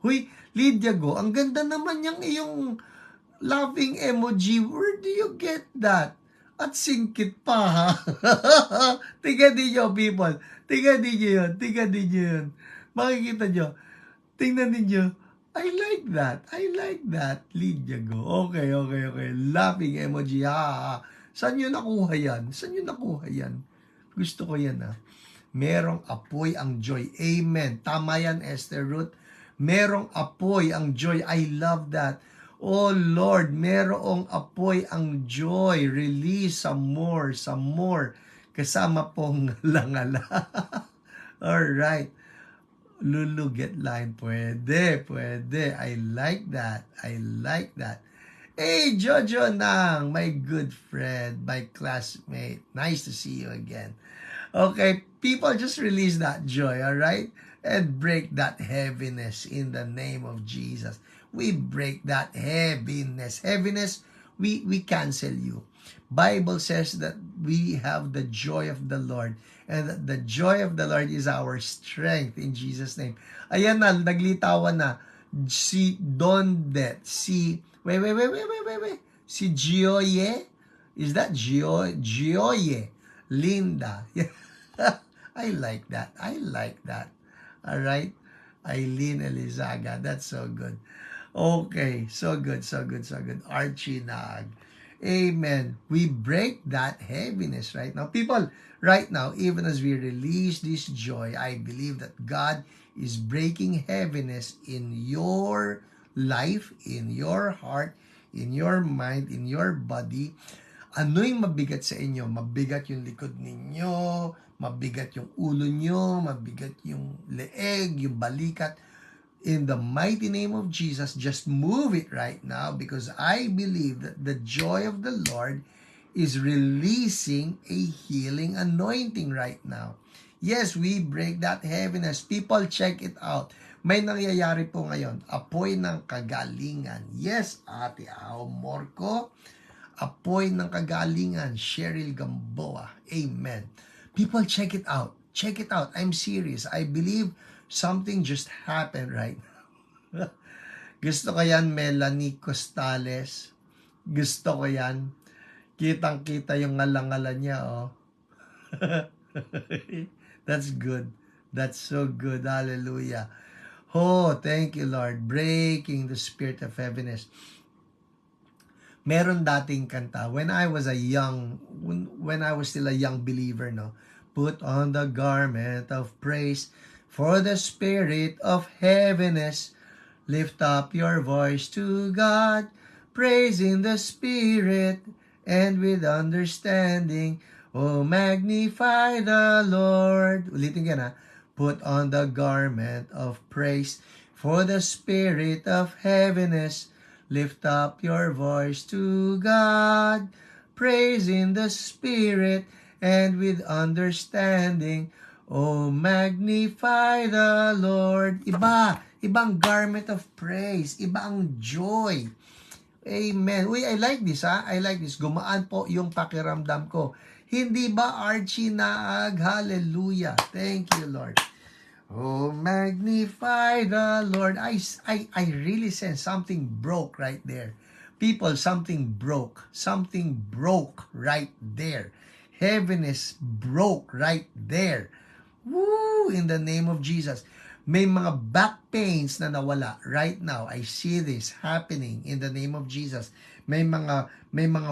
Huy, Lydia Go, ang ganda naman yung iyong laughing emoji. Where do you get that? At singkit pa, ha? Tingnan ninyo, people. Tingnan ninyo yun. Tingnan ninyo yun. Makikita nyo. Tingnan ninyo. I like that. I like that. Lydia Go. Okay. Laughing emoji, ha? Saan nyo nakuha yan? Saan nyo nakuha yan? Gusto ko yan, ha? Merong apoy ang joy. Amen. Tama yan, Esther Ruth. Merong apoy ang joy. I love that. Oh Lord, merong apoy ang joy. Release some more. Kasama pong langala. Alright. Lulu, get line. Pwede. I like that. Hey, Jojo Nang, my good friend, my classmate. Nice to see you again. Okay, people, just release that joy, alright? And break that heaviness in the name of Jesus. We break that heaviness. We cancel you. Bible says that we have the joy of the Lord. And that the joy of the Lord is our strength in Jesus' name. Ayan na, naglitawan na. Si Dondet, wait. Si Gioye? Is that Gioye? Linda. I like that. Alright? Eileen Elizaga. That's so good. Okay. So good. Archie Nag. Amen. We break that heaviness right now. People, right now, even as we release this joy, I believe that God is breaking heaviness in your life, in your heart, in your mind, in your body. Ano yung mabigat sa inyo? Mabigat yung likod ninyo, mabigat yung ulo nyo, mabigat yung leeg, yung balikat. In the mighty name of Jesus, just move it right now because I believe that the joy of the Lord is releasing a healing anointing right now. Yes, we break that heaviness. People, check it out. May nangyayari po ngayon. Apoy ng kagalingan. Yes, Ate Ao Morco. Apoy ng kagalingan. Cheryl Gamboa. Amen. People, check it out. Check it out. I'm serious. I believe something just happened right now. Gusto ko yan, Melanie Costales. Gusto ko yan. Kitang-kita yung ngalangalan niya, oh. That's good. That's so good. Hallelujah. Oh, thank you, Lord. Breaking the spirit of heaviness. Meron dating kanta. When I was still a young believer, no? Put on the garment of praise for the spirit of heaviness. Lift up your voice to God. Praise in the spirit and with understanding. Oh, magnify the Lord. Ulitin ka na. Put on the garment of praise for the spirit of heaviness. Lift up your voice to God. Praise in the spirit and with understanding. Oh, magnify the Lord. Ibang garment of praise. Iba ang joy. Amen. Uy, I like this, ha? I like this. Gumaan po yung pakiramdam ko. Hindi ba, Archie Naag? Hallelujah. Thank you, Lord. Oh, magnify the Lord. I really sense something broke right there. People, something broke. Something broke right there. Heaviness broke right there. Woo! In the name of Jesus. May mga back pains na nawala right now. I see this happening in the name of Jesus. May mga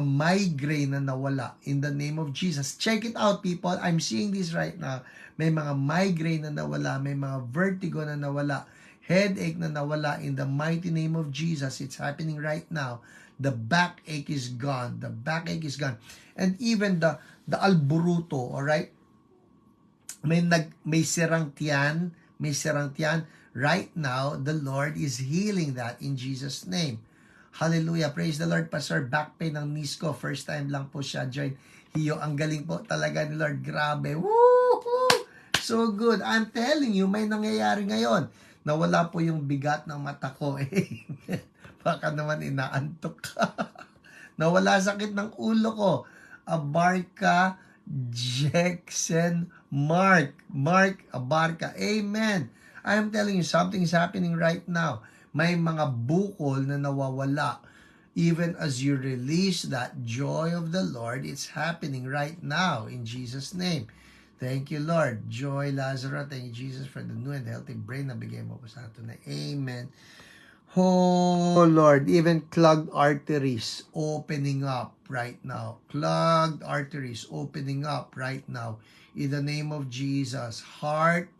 migraine na nawala in the name of Jesus. Check it out, people. I'm seeing this right now. May mga migraine na nawala, may mga vertigo na nawala, headache na nawala in the mighty name of Jesus. It's happening right now. The backache is gone. The backache is gone. And even the alburuto, all right? May sirang tiyan. Right now, the Lord is healing that in Jesus' name. Hallelujah. Praise the Lord. Pastor, back pain ng knees ko. First time lang po siya join. Hiyo, ang galing po talaga ni Lord. Grabe. Woo! So good. I'm telling you, may nangyayari ngayon. Nawala po yung bigat ng mata ko. Baka naman inaantok ka. Nawala sakit ng ulo ko. Abarca Jackson Mark Abarca. Amen. I am telling you, something is happening right now. May mga bukol na nawawala. Even as you release that joy of the Lord, it's happening right now in Jesus' name. Thank you, Lord. Joy, Lazarus. Thank you, Jesus, for the new and healthy brain na bigay mo po sa atin na. Amen. Oh, Lord, even clogged arteries opening up right now. Clogged arteries opening up right now. In the name of Jesus. Heart,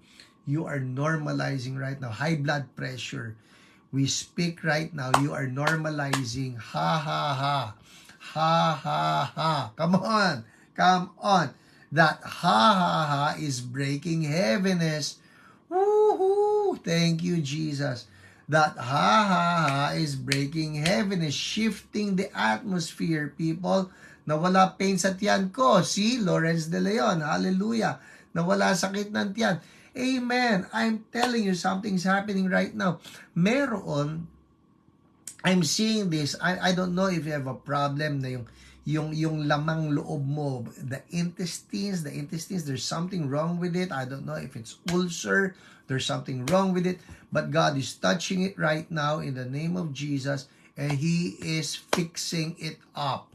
you are normalizing right now. High blood pressure. We speak right now. You are normalizing. Ha, ha, ha. Ha, ha, ha. Come on. Come on. That ha, ha, ha is breaking heaviness. Woohoo! Thank you, Jesus. That ha, ha, ha is breaking heaviness, shifting the atmosphere, people. Nawala pain sa tiyan ko. See, Lawrence De Leon. Hallelujah. Nawala sakit ng tiyan. Amen. I'm telling you, something's happening right now. I'm seeing this. I don't know if you have a problem na yung lamang loob mo, the intestines, there's something wrong with it. I don't know if it's ulcer, there's something wrong with it, but God is touching it right now in the name of Jesus, and He is fixing it up.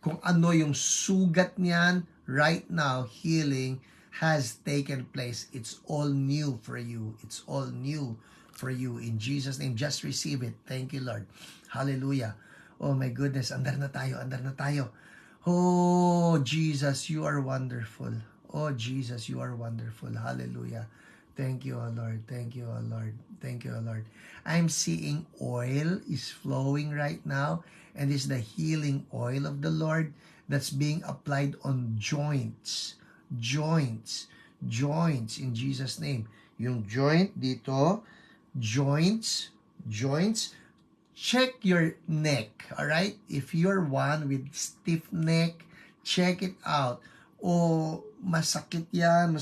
Kung ano yung sugat niyan, right now, healing has taken place. It's all new for you. It's all new for you. In Jesus' name, just receive it. Thank you, Lord. Hallelujah. Oh my goodness, andar na tayo. Oh, Jesus, you are wonderful. Oh, Jesus, you are wonderful. Hallelujah. Thank you, O Lord. Thank you, O Lord. Thank you, O Lord. I'm seeing oil is flowing right now, and it's the healing oil of the Lord that's being applied on joints in Jesus' name. Yung joint dito, joints, check your neck, all right? If you're one with stiff neck, check it out. O masakit yan,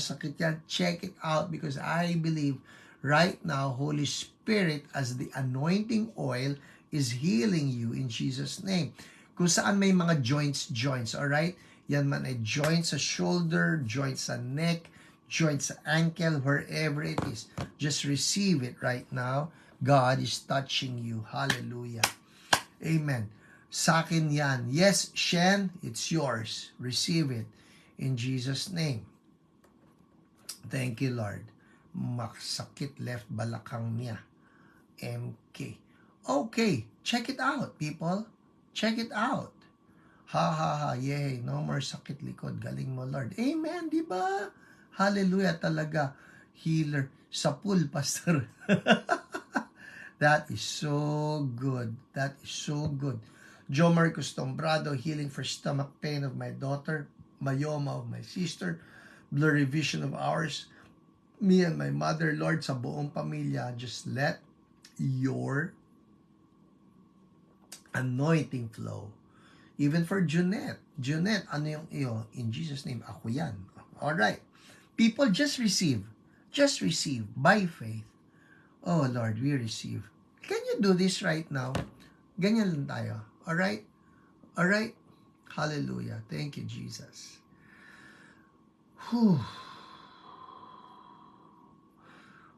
check it out, because I believe right now, Holy Spirit as the anointing oil is healing you in Jesus' name. Kung saan may mga joints, all right? Yan man ay joints sa shoulder, joints sa neck, joints sa ankle, wherever it is. Just receive it right now. God is touching you. Hallelujah. Amen. Sa akin yan. Yes, Shen, it's yours. Receive it in Jesus' name. Thank you, Lord. Masakit left balakang niya. MK. Okay, check it out, people. Check it out. Ha ha ha, yay, no more sakit likod. Galing mo, Lord. Amen, di ba? Hallelujah talaga. Healer sa pool, Pastor. That is so good. That is so good. Joe Marcos Tombrado, healing for stomach pain of my daughter, myoma of my sister, blurry vision of ours, me and my mother, Lord, sa buong pamilya, just let your anointing flow. Even for Junette, ano yung iyo? In Jesus' name, ako yan. Alright. People, just receive. Just receive by faith. Oh Lord, we receive. Can you do this right now? Ganyan lang tayo. Alright? Alright? Hallelujah. Thank you, Jesus. Whew.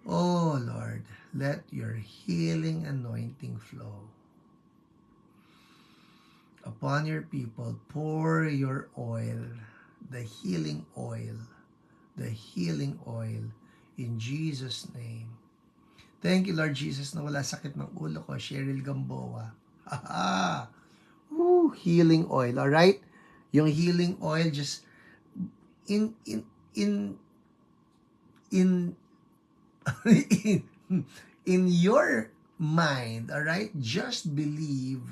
Oh Lord, let your healing anointing flow upon your people. Pour your oil, the healing oil in Jesus' name. Thank you, Lord Jesus, na wala sakit ng ulo ko. Cheryl Gamboa. Healing oil, all right? Yung healing oil, just in in your mind, all right? Just believe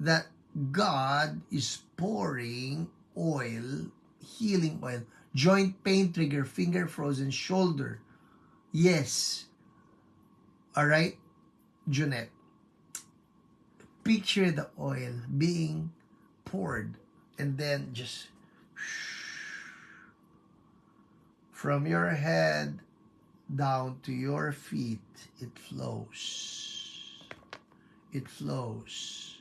that God is pouring oil, healing oil, joint pain trigger, finger frozen, shoulder. Yes. All right, Junette. Picture the oil being poured, and then just from your head down to your feet, it flows. It flows,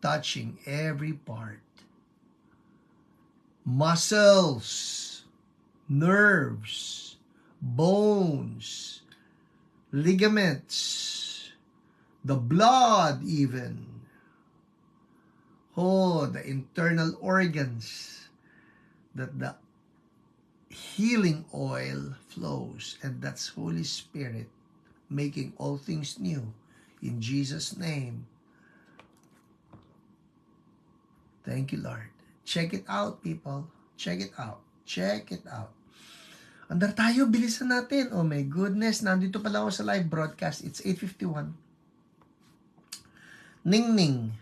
touching every part. Muscles, nerves, bones, ligaments, the blood even. Oh, the internal organs, that the healing oil flows, and that's Holy Spirit making all things new. In Jesus' name. Thank you, Lord. Check it out, people. Check it out. Check it out. Andar tayo, bilisan natin. Oh my goodness, nandito pala ako sa live broadcast. It's 8:51. Ning Ning.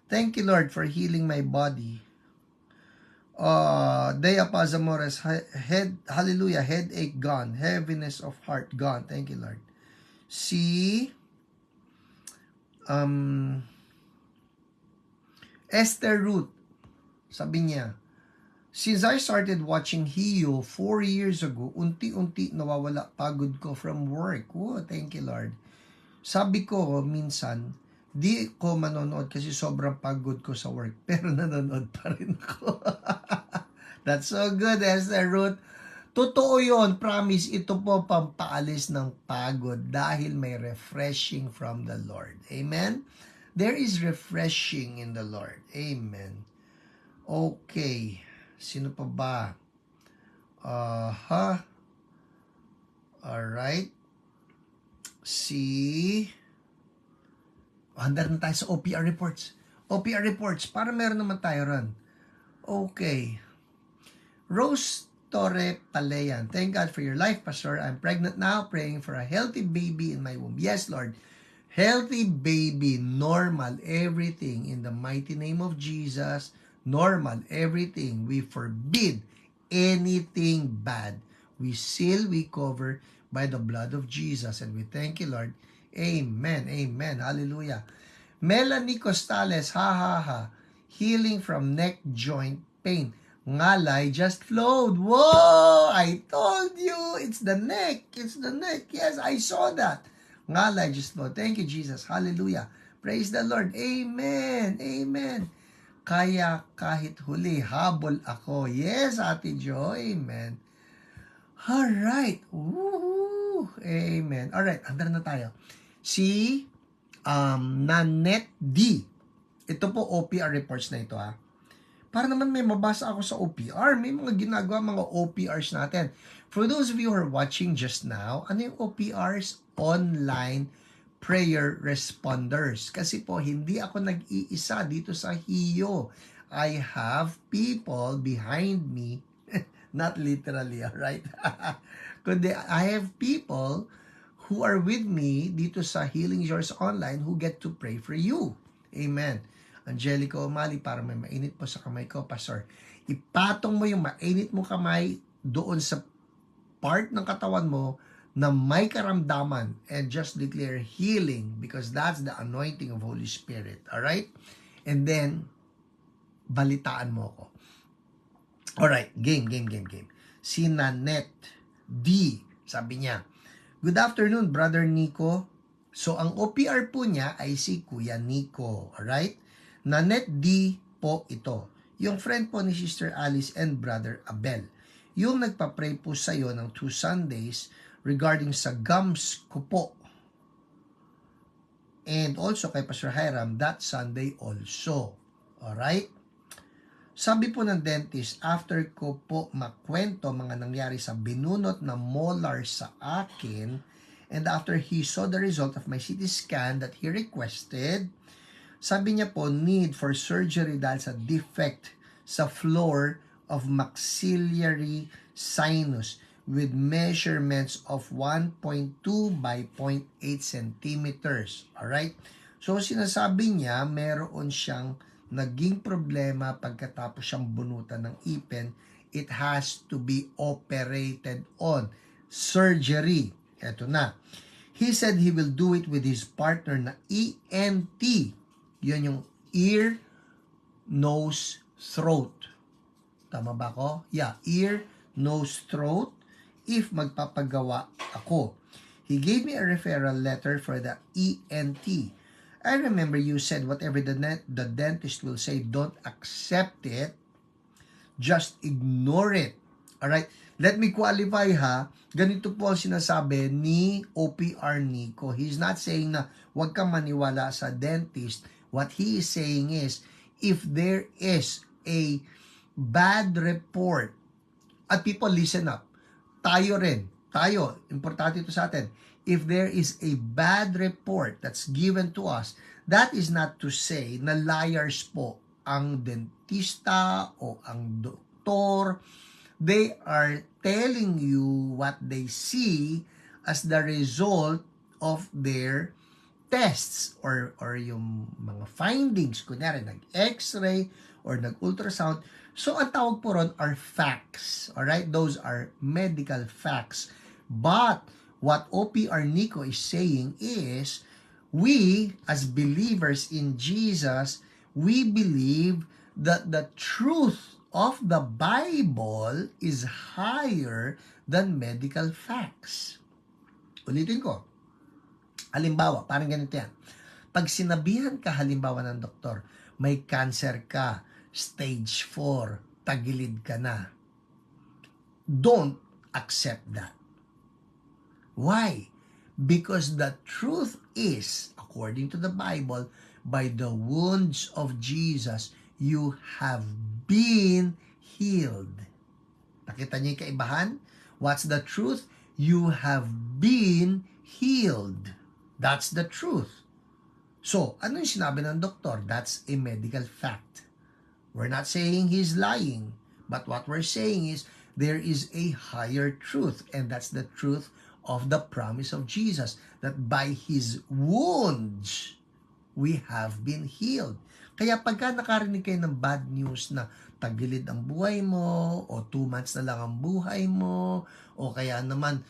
Thank you, Lord, for healing my body. Dea Pazamores, hallelujah, headache gone, heaviness of heart gone. Thank you, Lord. Si Esther Ruth, sabi niya, since I started watching Hiyo 4 years ago, unti-unti nawawala pagod ko from work. Oh, thank you, Lord. Sabi ko, minsan, di ko manonood kasi sobrang pagod ko sa work. Pero nanonood pa rin ako. That's so good, Esther Ruth. Totoo yun, promise. Ito po pampaalis ng pagod dahil may refreshing from the Lord. Amen? There is refreshing in the Lord. Amen. Okay. Sino pa ba? Alright. Handar na tayo sa OPR reports. OPR reports, para meron naman tayo ron. Okay. Rose Torre Palayan. Thank God for your life, Pastor. I'm pregnant now, praying for a healthy baby in my womb. Yes, Lord. Healthy baby, normal, everything in the mighty name of Jesus. Normal, everything. We forbid anything bad. We seal, we cover by the blood of Jesus. And we thank you, Lord. Amen. Amen. Hallelujah. Melanie Costales, healing from neck joint pain. Ngalay just flowed. Whoa! I told you, it's the neck. It's the neck. Yes, I saw that. Ngalay just flowed. Thank you, Jesus. Hallelujah. Praise the Lord. Amen. Amen. Kaya kahit huli, habol ako. Yes, Ate Jo. Amen. Alright. Woohoo! Amen. Alright, andar na tayo. Si Nanette D. Ito po OPR reports na ito ha. Para naman may mabasa ako sa OPR. May mga ginagawa mga OPRs natin. For those of you who are watching just now, ano yung OPRs? Online prayer responders. Kasi po, hindi ako nag-iisa dito sa Hiyo. I have people behind me. Not literally, alright? Kundi I have people who are with me dito sa Healing Yours Online who get to pray for you. Amen. Angelica O'Malley, para may mainit po sa kamay ko, Pastor. Ipatong mo yung mainit mo kamay doon sa part ng katawan mo na may karamdaman and just declare healing because that's the anointing of Holy Spirit. Alright? And then, balitaan mo ko. Alright, game. Si Nanette D, sabi niya, good afternoon, Brother Nico. So, ang OPR po niya ay si Kuya Nico. Alright? Nanette D po ito. Yung friend po ni Sister Alice and Brother Abel. Yung nagpa-pray po sa'yo ng 2 Sundays regarding sa gums ko po. And also kay Pastor Hiram that Sunday also. Alright? Sabi po ng dentist, after ko po makwento mga nangyari sa binunot na molar sa akin, and after he saw the result of my CT scan that he requested, sabi niya po, need for surgery dahil sa defect sa floor of maxillary sinus with measurements of 1.2 by 0.8 centimeters. Alright? So, sinasabi niya, meron siyang naging problema pagkatapos siyang bunutan ng ipin. It has to be operated on. Surgery. Eto na. He said he will do it with his partner na ENT. Yun yung ear, nose, throat. Tama ba ko? Yeah, ear, nose, throat. If magpapagawa ako. He gave me a referral letter for the ENT. I remember you said whatever the dentist will say, don't accept it. Just ignore it. Alright? Let me qualify ha. Ganito po ang sinasabi ni OPR Nico. He's not saying na Huwag kang maniwala sa dentist. What he is saying is, if there is a bad report, at people listen up, tayo, importante ito sa atin, if there is a bad report that's given to us, that is not to say na liars po ang dentista o ang doktor. They are telling you what they see as the result of their tests or yung mga findings. Kunyari, nag-x-ray or nag-ultrasound. So, ang tawag po ron are facts. Alright? Those are medical facts. But, what OPR Nico is saying is, we, as believers in Jesus, we believe that the truth of the Bible is higher than medical facts. Ulitin ko. Halimbawa, parang ganito yan. Pag sinabihan ka halimbawa ng doktor, may cancer ka, stage 4, tagilid ka na. Don't accept that. Why? Because the truth is, according to the Bible, by the wounds of Jesus, you have been healed. Nakita niyo yung kaibahan? What's the truth? You have been healed. That's the truth. So, ano yung sinabi ng doktor? That's a medical fact. We're not saying he's lying, but what we're saying is there is a higher truth, and that's the truth of the promise of Jesus, that by His wounds, we have been healed. Kaya pagka nakarinig kayo ng bad news na tagilid ang buhay mo, o 2 months na lang ang buhay mo, o kaya naman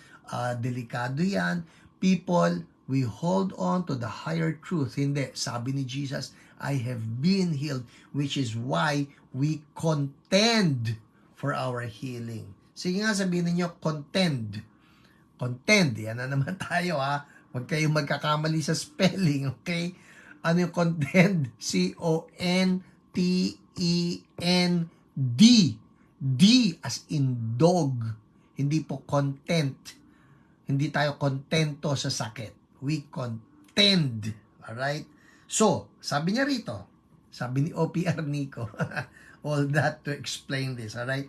delikado yan, people, we hold on to the higher truth. Hindi, sabi ni Jesus, I have been healed, which is why we contend for our healing. Sige nga, sabihin ninyo, contend. Contend, yan na naman tayo ha. Huwag kayong magkakamali sa spelling, okay? Ano yung contend? C-O-N-T-E-N-D. D as in dog. Hindi po content. Hindi tayo kontento sa sakit. We contend. Alright? So, sabi niya rito, sabi ni OPR Nico, all that to explain this, alright?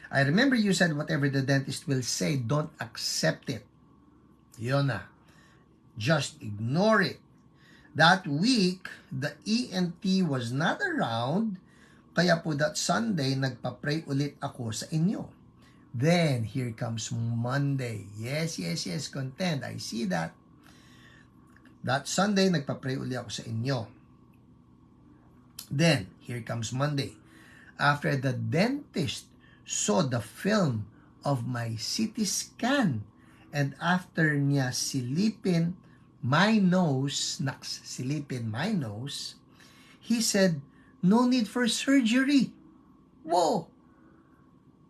I remember you said whatever the dentist will say, don't accept it. Yun na. Just ignore it. That week, the ENT was not around, kaya po that Sunday, nagpa-pray ulit ako sa inyo. Then, here comes Monday. Yes, content. I see that. That Sunday, nagpa-pray ulit ako sa inyo. Then, here comes Monday. After the dentist saw the film of my CT scan, and after niya silipin my nose, he said, no need for surgery. Whoa!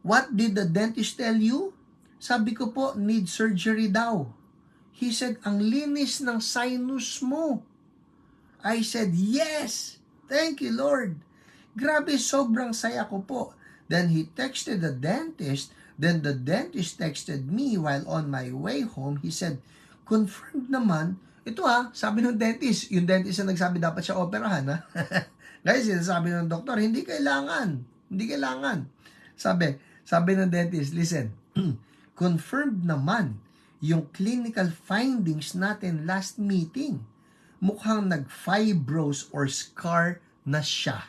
What did the dentist tell you? Sabi ko po, need surgery daw. He said, ang linis ng sinus mo. I said, yes! Thank you, Lord. Grabe, sobrang saya ko po. Then he texted the dentist. Then the dentist texted me while on my way home. He said, confirmed naman. Ito sabi ng dentist. Yung dentist na nagsabi dapat siya operahan ha. Guys, sinasabi ng doktor, hindi kailangan. Sabi ng dentist, listen, confirmed naman yung clinical findings natin last meeting. Mukhang nag-fibrose or scar na siya.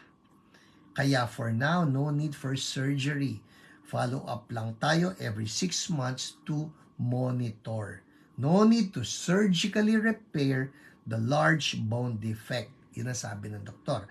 Kaya for now, no need for surgery. Follow up lang tayo every 6 months to monitor. No need to surgically repair the large bone defect. Yun ang sabi ng doktor.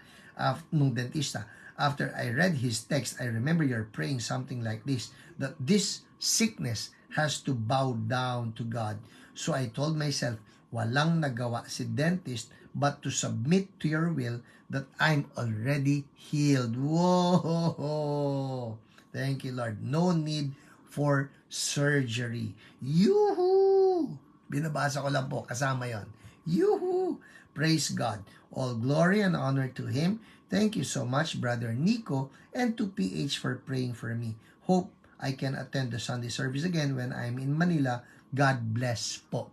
Nung dentista. After I read his text, I remember you're praying something like this, that this sickness has to bow down to God. So I told myself, walang nagawa si dentist but to submit to your will that I'm already healed. Whoa! Thank you, Lord. No need for surgery. Yuhu! Binabasa ko lang po, kasama yon. Yuhu! Praise God. All glory and honor to Him. Thank you so much, Brother Nico, and to PH for praying for me. Hope I can attend the Sunday service again when I'm in Manila. God bless po.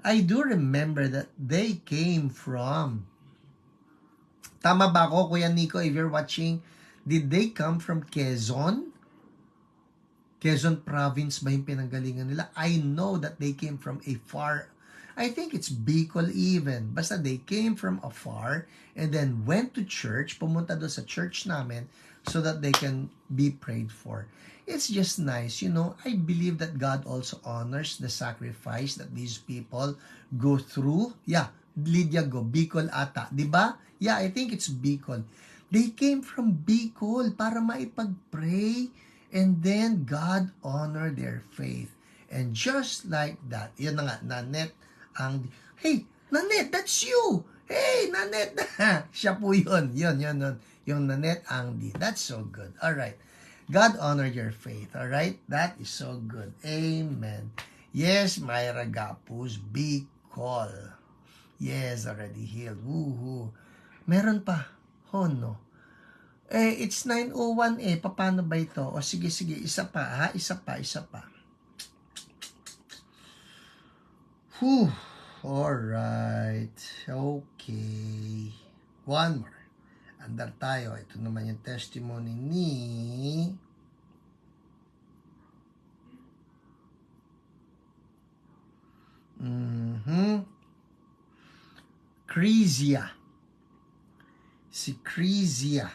I do remember that they came from, tama ba ako, Kuya Nico, if you're watching, did they come from Quezon? Quezon province ba yung pinanggalingan nila? I know that they came from a far, I think it's Bicol even. Basta they came from afar and then went to church, pumunta doon sa church namin so that they can be prayed for. It's just nice, you know. I believe that God also honors the sacrifice that these people go through. Yeah, Lydia go, Bicol ata, di ba? Yeah, I think it's Bicol. They came from Bicol para maipag-pray and then God honor their faith. And just like that, yun na nga, Nanette ang, hey, Nanette, that's you! Hey, Nanette! Siya po yun. Yun. Yung Nanette Angdi. That's so good. Alright. God honor your faith. Alright? That is so good. Amen. Yes, Myra Gapus, Bicol. Yes, already healed. Woohoo. Meron pa. Oh, no. It's 9:01 Paano ba ito? O sige, isa pa ha? Isa pa. Whew. Alright. Okay. One more. Andar tayo. Ito naman yung testimony ni Crizia. Si Crizia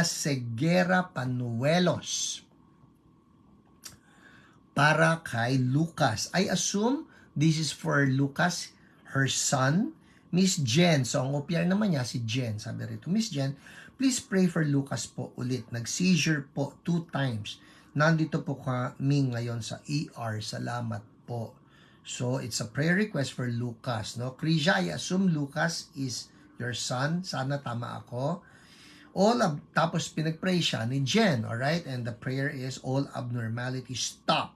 Segera Panuelos. Para kay Lucas. I assume this is for Lucas, her son, Miss Jen. So, ang OPR naman niya, si Jen. Sabi rito, Miss Jen, please pray for Lucas po ulit. Nag-seizure po 2 times. Nandito po kami ngayon sa ER. Salamat po. So, it's a prayer request for Lucas. No? Krisha, I assume Lucas is your son. Sana tama ako. Tapos pinag-pray siya ni Jen. Alright? And the prayer is, all abnormalities stop.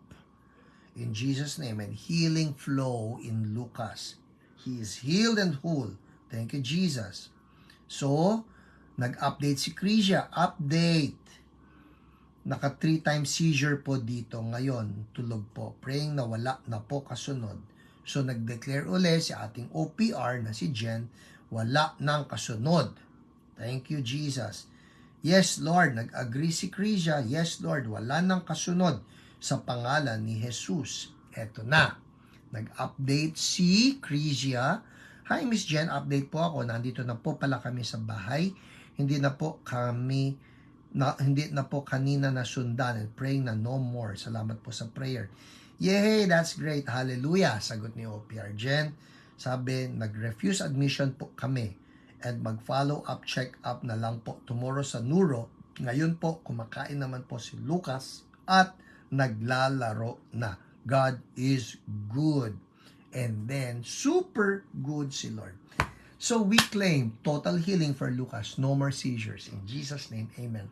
In Jesus' name, and healing flow in Lucas. He is healed and whole. Thank you, Jesus. So, nag-update si Krisha. Update. Naka 3 times seizure po dito. Ngayon, tulog po. Praying na wala na po kasunod. So, nag-declare ulit si ating OPR na si Jen, wala nang kasunod. Thank you, Jesus. Yes, Lord. Nag-agree si Krisha. Yes, Lord. Wala nang kasunod sa pangalan ni Jesus. Eto na. Nag-update si Krisha. Hi, Miss Jen. Update po ako. Nandito na po pala kami sa bahay. Hindi na po kanina nasundan and praying na no more. Salamat po sa prayer. Yay, that's great. Hallelujah. Sagot ni OPR Jen. Sabi, nag-refuse admission po kami and mag-follow up, check up na lang po tomorrow sa Neuro. Ngayon po, kumakain naman po si Lucas at naglalaro na. God is good. And then, super good si Lord. So, we claim total healing for Lucas. No more seizures. In Jesus' name, amen.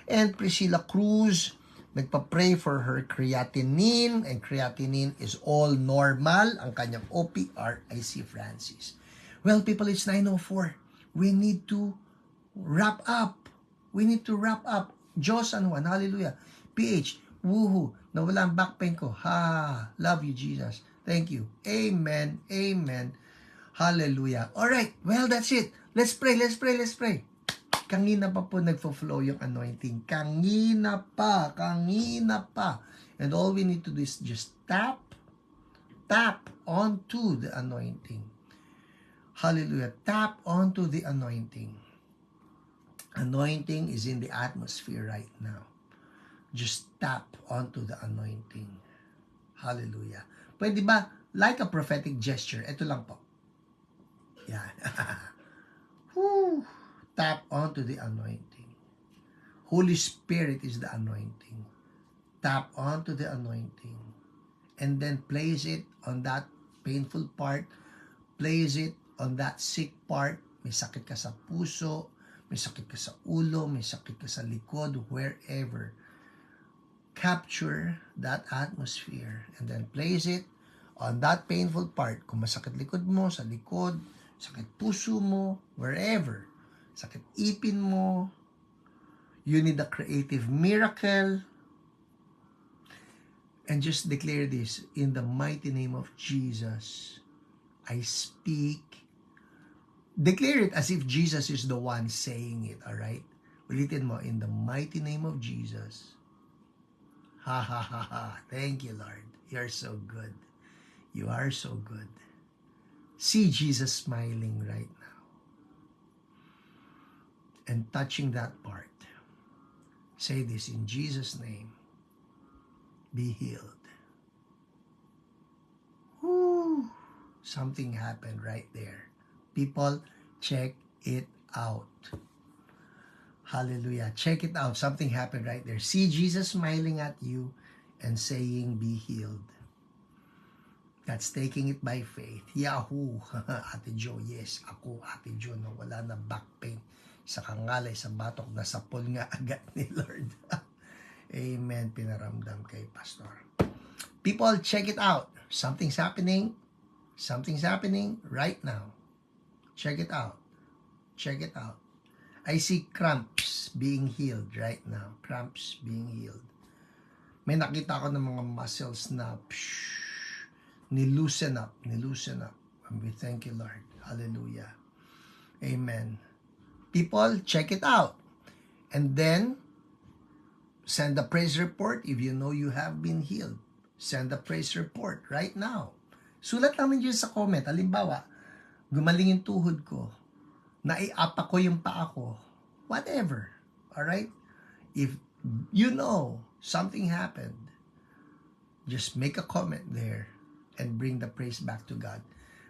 And Priscilla Cruz, nagpa-pray for her creatinine. And creatinine is all normal. Ang kanyang OPR ay si Francis. Well, people, it's 9:04. We need to wrap up. Diyos, hallelujah. PH, woohoo, nawala ang back pain ko. Love you, Jesus. Thank you. Amen. Hallelujah. Alright, well, that's it. Let's pray. Kanina pa po nagfo-flow yung anointing. Kanina pa. And all we need to do is just tap onto the anointing. Hallelujah. Tap onto the anointing. Anointing is in the atmosphere right now. Just tap onto the anointing. Hallelujah. Pwede ba, like a prophetic gesture, ito lang po. Yan. Tap onto the anointing. Holy Spirit is the anointing. Tap onto the anointing. And then place it on that painful part. Place it on that sick part. May sakit ka sa puso, may sakit ka sa ulo, may sakit ka sa likod, wherever. Capture that atmosphere and then place it on that painful part. Kung masakit likod mo, sa likod, sakit puso mo, wherever. Sakit ipin mo, you need a creative miracle. And just declare this, in the mighty name of Jesus, I speak. Declare it as if Jesus is the one saying it, all right? Ulitin mo, in the mighty name of Jesus. Ha ha ha ha. Thank you, Lord. You're so good. You are so good. See Jesus smiling right now. And touching that part. Say this in Jesus' name. Be healed. Woo! Something happened right there. People, check it out. Hallelujah. Check it out. Something happened right there. See Jesus smiling at you and saying, be healed. That's taking it by faith. Yahoo! Ate Jo, yes. Ako, Ate Jo, na wala na back pain. Sa kangalay, sa batok, na sapol nga agad ni Lord. Amen. Pinaramdam kay Pastor. People, check it out. Something's happening. Something's happening right now. Check it out. Check it out. I see cramps being healed right now. Cramps being healed. May nakita ko ng mga muscles na niloosen up. Niloosen up. And we thank you, Lord. Hallelujah. Amen. People, check it out. And then, send a praise report if you know you have been healed. Send a praise report right now. Sulat lang ninyo sa comment. Halimbawa, gumaling yung tuhod ko. Naiapa ko yung paa ko. Whatever. Alright? If you know something happened, just make a comment there and bring the praise back to God.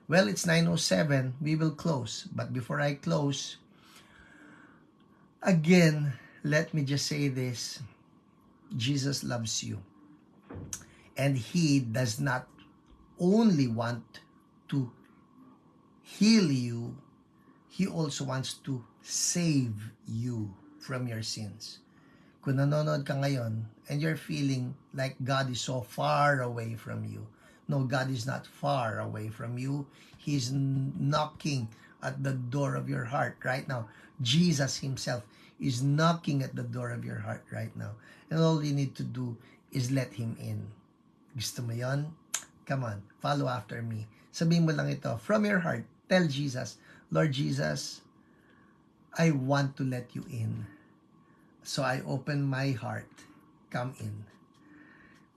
Well, it's 9:07. We will close. But before I close, again, let me just say this. Jesus loves you. And He does not only want to heal you, He also wants to save you from your sins. Kung nanonood ka ngayon and you're feeling like God is so far away from you, no, God is not far away from you. He's knocking at the door of your heart right now. Jesus Himself is knocking at the door of your heart right now. And all you need to do is let Him in. Gusto mo yun? Come on, follow after me. Sabihin mo lang ito, from your heart, tell Jesus, Lord Jesus, I want to let you in. So I open my heart. Come in.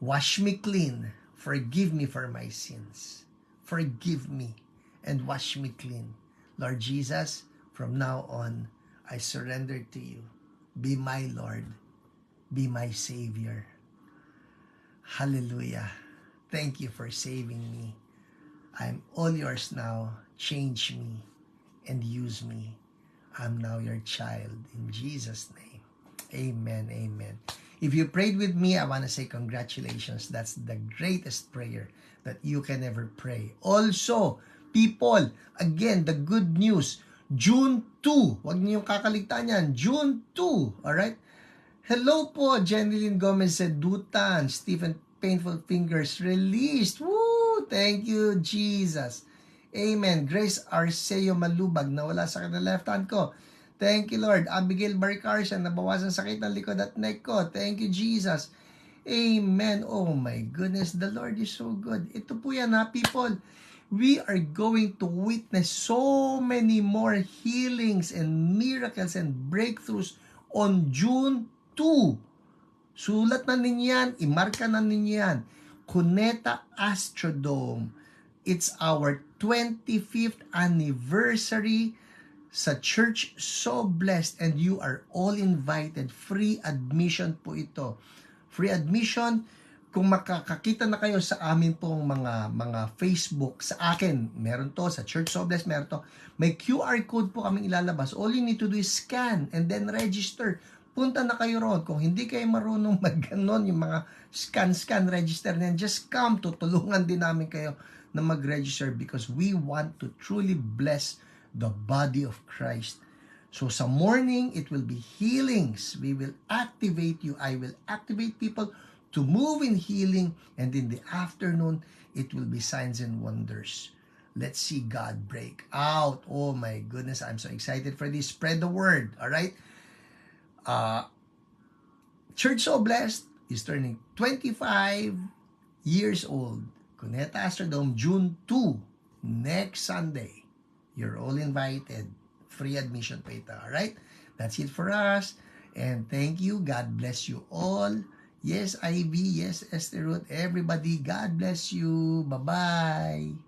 Wash me clean. Forgive me for my sins. Forgive me and wash me clean. Lord Jesus, from now on, I surrender to you. Be my Lord. Be my Savior. Hallelujah. Thank you for saving me. I'm all yours now. Change me and use me. I'm now your child. In Jesus' name. Amen. Amen. If you prayed with me, I want to say congratulations. That's the greatest prayer that you can ever pray. Also, people, again, the good news, June 2. Huwag niyong kakaligtaan yan. June 2. Alright? Hello po, Jeneline Gomez said, Dutan, Stephen Painful Fingers released. Woo! Thank you, Jesus. Amen. Grace Arceo Malubag, nawala sakit ng left hand ko. Thank you, Lord. Abigail Barcarsian, nabawasan sakit ng likod at neck ko. Thank you, Jesus. Amen. Oh my goodness, the Lord is so good. Ito po yan ha, people. We are going to witness so many more healings and miracles and breakthroughs on June 2. Sulat na ninyo yan, imarka na ninyo yan. Cuneta Astrodome. It's our 25th anniversary sa Church So Blessed, and you are all invited. Free admission po ito. Free admission. Kung makakakita na kayo sa amin pong mga Facebook, sa akin, meron to, sa Church So Blessed, meron to. May QR code po kaming ilalabas. All you need to do is scan and then register. Punta na kayo roon. Kung hindi kayo marunong mag-ganon, yung mga scan, register na yan, just come. Tutulungan din namin kayo na mag-register because we want to truly bless the body of Christ. So sa morning, it will be healings. We will activate you. I will activate people to move in healing, and in the afternoon, it will be signs and wonders. Let's see God break out. Oh my goodness, I'm so excited for this. Spread the word, all right? Church So Blessed is turning 25 years old. Cuneta Astrodome, June 2, next Sunday. You're all invited. Free admission pa ito. Alright? That's it for us. And thank you. God bless you all. Yes, Ivy. Yes, Esther Ruth. Everybody, God bless you. Bye-bye.